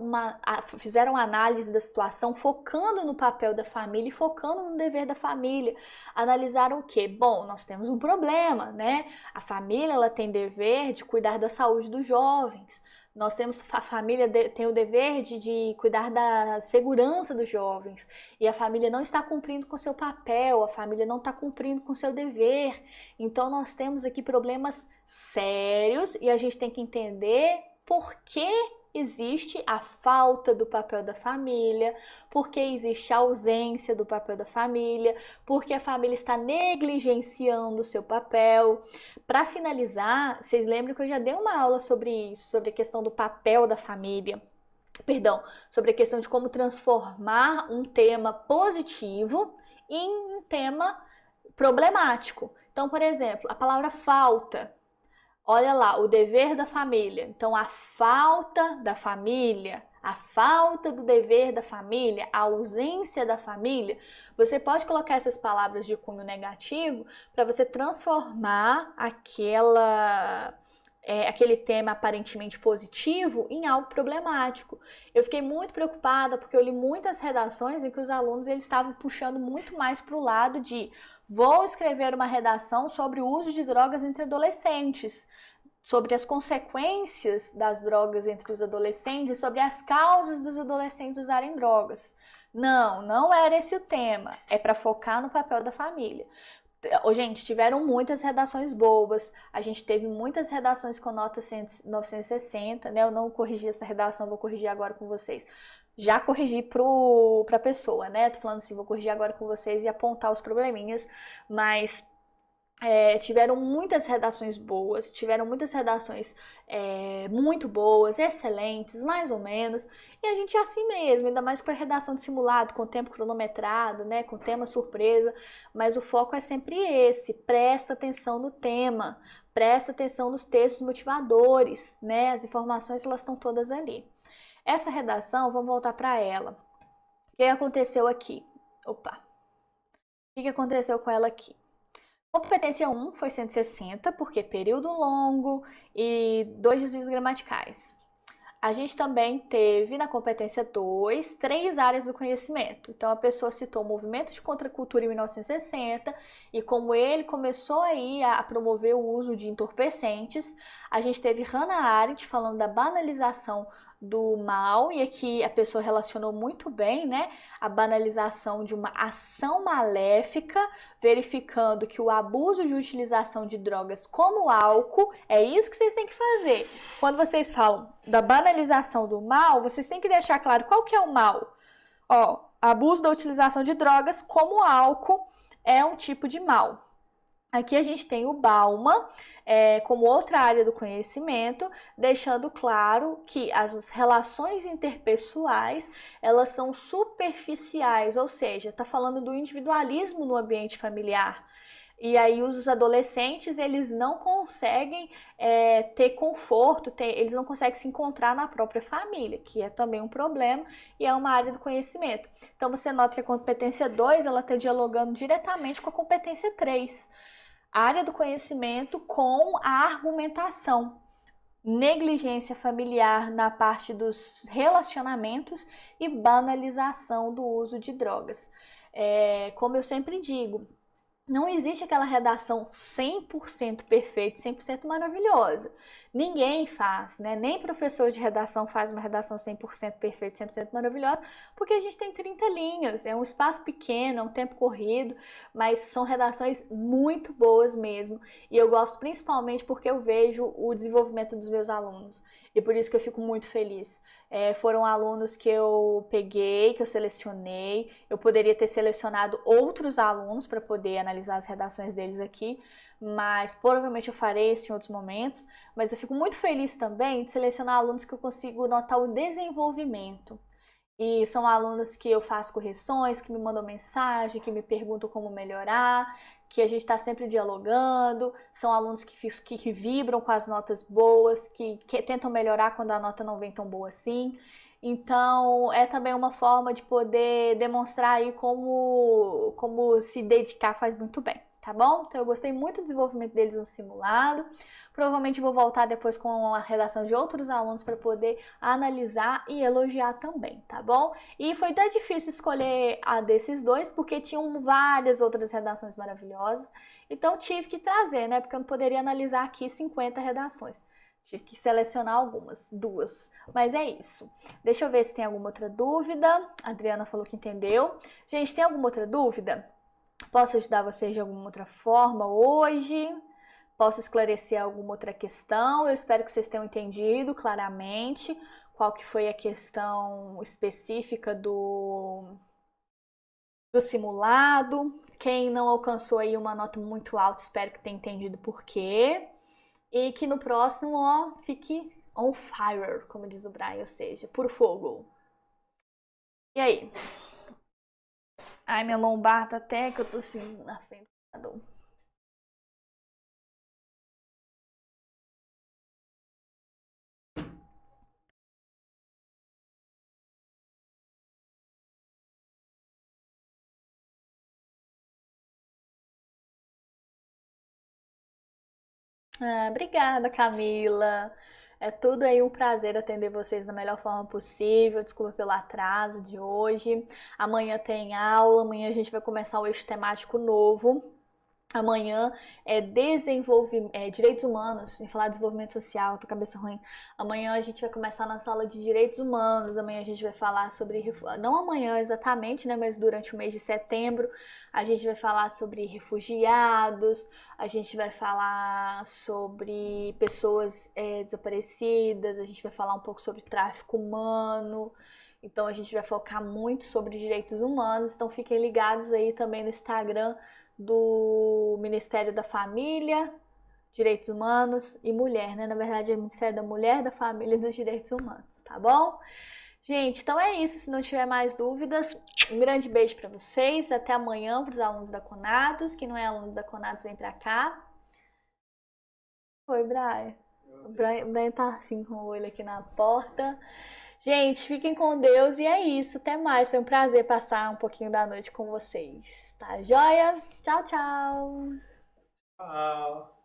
análise da situação, focando no papel da família e focando no dever da família. Analisaram o quê? Bom, nós temos um problema, né? A família ela tem dever de cuidar da saúde dos jovens. Nós temos, a família tem o dever de cuidar da segurança dos jovens. E a família não está cumprindo com seu papel, a família não está cumprindo com seu dever. Então nós temos aqui problemas sérios e a gente tem que entender por que existe a falta do papel da família, por que existe a ausência do papel da família, porque a família está negligenciando o seu papel. Para finalizar, vocês lembram que eu já dei uma aula sobre isso, sobre a questão do papel da família. Perdão, sobre a questão de como transformar um tema positivo em um tema problemático. Então, por exemplo, a palavra falta. Olha lá, o dever da família. Então, a falta da família, a falta do dever da família, a ausência da família. Você pode colocar essas palavras de cunho negativo para você transformar aquele tema aparentemente positivo em algo problemático. Eu fiquei muito preocupada porque eu li muitas redações em que os alunos eles estavam puxando muito mais para o lado de vou escrever uma redação sobre o uso de drogas entre adolescentes, sobre as consequências das drogas entre os adolescentes, sobre as causas dos adolescentes usarem drogas. Não era esse o tema. É para focar no papel da família. Gente, tiveram muitas redações boas, a gente teve muitas redações com nota 960, né? Eu não corrigi essa redação, vou corrigir agora com vocês. Já corrigi pra pessoa, né? Tô falando assim, vou corrigir agora com vocês e apontar os probleminhas, mas tiveram muitas redações boas, tiveram muitas redações muito boas, excelentes, mais ou menos, e a gente é assim mesmo, ainda mais que foi redação de simulado, com tempo cronometrado, né, com tema surpresa, mas o foco é sempre esse, presta atenção no tema, presta atenção nos textos motivadores, né, as informações elas estão todas ali. Essa redação, vamos voltar para ela. O que aconteceu aqui? Opa! O que aconteceu com ela aqui? Competência 1 foi 160, porque período longo e 2 desvios gramaticais. A gente também teve na competência 2, 3 áreas do conhecimento. Então a pessoa citou o movimento de contracultura em 1960 e como ele começou aí a promover o uso de entorpecentes. A gente teve Hannah Arendt falando da banalização do mal, e aqui a pessoa relacionou muito bem, né, a banalização de uma ação maléfica, verificando que o abuso de utilização de drogas como álcool, é isso que vocês têm que fazer. Quando vocês falam da banalização do mal, vocês têm que deixar claro qual que é o mal. Ó, abuso da utilização de drogas como álcool é um tipo de mal. Aqui a gente tem o Bauman como outra área do conhecimento, deixando claro que as relações interpessoais elas são superficiais, ou seja, está falando do individualismo no ambiente familiar. E aí os adolescentes, eles não conseguem ter conforto, eles não conseguem se encontrar na própria família, que é também um problema e é uma área do conhecimento. Então você nota que a competência 2, ela está dialogando diretamente com a competência 3. Área do conhecimento com a argumentação. Negligência familiar na parte dos relacionamentos e banalização do uso de drogas. Como eu sempre digo, não existe aquela redação 100% perfeita, 100% maravilhosa. Ninguém faz, né? Nem professor de redação faz uma redação 100% perfeita, 100% maravilhosa, porque a gente tem 30 linhas, é um espaço pequeno, é um tempo corrido, mas são redações muito boas mesmo. E eu gosto principalmente porque eu vejo o desenvolvimento dos meus alunos. E por isso que eu fico muito feliz. Foram alunos que eu peguei, que eu selecionei. Eu poderia ter selecionado outros alunos para poder analisar as redações deles aqui, mas provavelmente eu farei isso em outros momentos. Mas eu fico muito feliz também de selecionar alunos que eu consigo notar o desenvolvimento. E são alunos que eu faço correções, que me mandam mensagem, que me perguntam como melhorar, que a gente está sempre dialogando. São alunos que vibram com as notas boas, que tentam melhorar quando a nota não vem tão boa assim. Então, é também uma forma de poder demonstrar aí como se dedicar faz muito bem, tá bom? Então, eu gostei muito do desenvolvimento deles no simulado. Provavelmente vou voltar depois com a redação de outros alunos para poder analisar e elogiar também, tá bom? E foi até difícil escolher a desses dois, porque tinham várias outras redações maravilhosas. Então, tive que trazer, né? Porque eu não poderia analisar aqui 50 redações. Tive que selecionar algumas, 2. Mas é isso. Deixa eu ver se tem alguma outra dúvida. A Adriana falou que entendeu. Gente, tem alguma outra dúvida? Posso ajudar vocês de alguma outra forma hoje? Posso esclarecer alguma outra questão? Eu espero que vocês tenham entendido claramente qual que foi a questão específica do simulado. Quem não alcançou aí uma nota muito alta, espero que tenha entendido por quê. E que no próximo, ó, fique on fire, como diz o Brian, ou seja, por fogo. E aí? Ai, minha lombar tá até que eu tô assim na frente do computador. Obrigada, Camila. É tudo aí um prazer atender vocês da melhor forma possível. Desculpa pelo atraso de hoje. Amanhã tem aula, amanhã a gente vai começar o eixo temático novo. Amanhã é direitos humanos, em falar de desenvolvimento social, tô com a cabeça ruim. Amanhã a gente vai começar a nossa aula de direitos humanos, amanhã a gente vai falar sobre, não amanhã exatamente, né, mas durante o mês de setembro, a gente vai falar sobre refugiados, a gente vai falar sobre pessoas desaparecidas, a gente vai falar um pouco sobre tráfico humano. Então a gente vai focar muito sobre direitos humanos, então fiquem ligados aí também no Instagram do Ministério da Família, Direitos Humanos e Mulher, né? Na verdade, é o Ministério da Mulher, da Família e dos Direitos Humanos, tá bom? Gente, então é isso. Se não tiver mais dúvidas, um grande beijo para vocês. Até amanhã para os alunos da Conatos. Quem não é aluno da Conatos, vem para cá. Oi, Brian. O Brian tá assim com o olho aqui na porta. Gente, fiquem com Deus e é isso. Até mais. Foi um prazer passar um pouquinho da noite com vocês. Tá joia? Tchau, tchau. Tchau.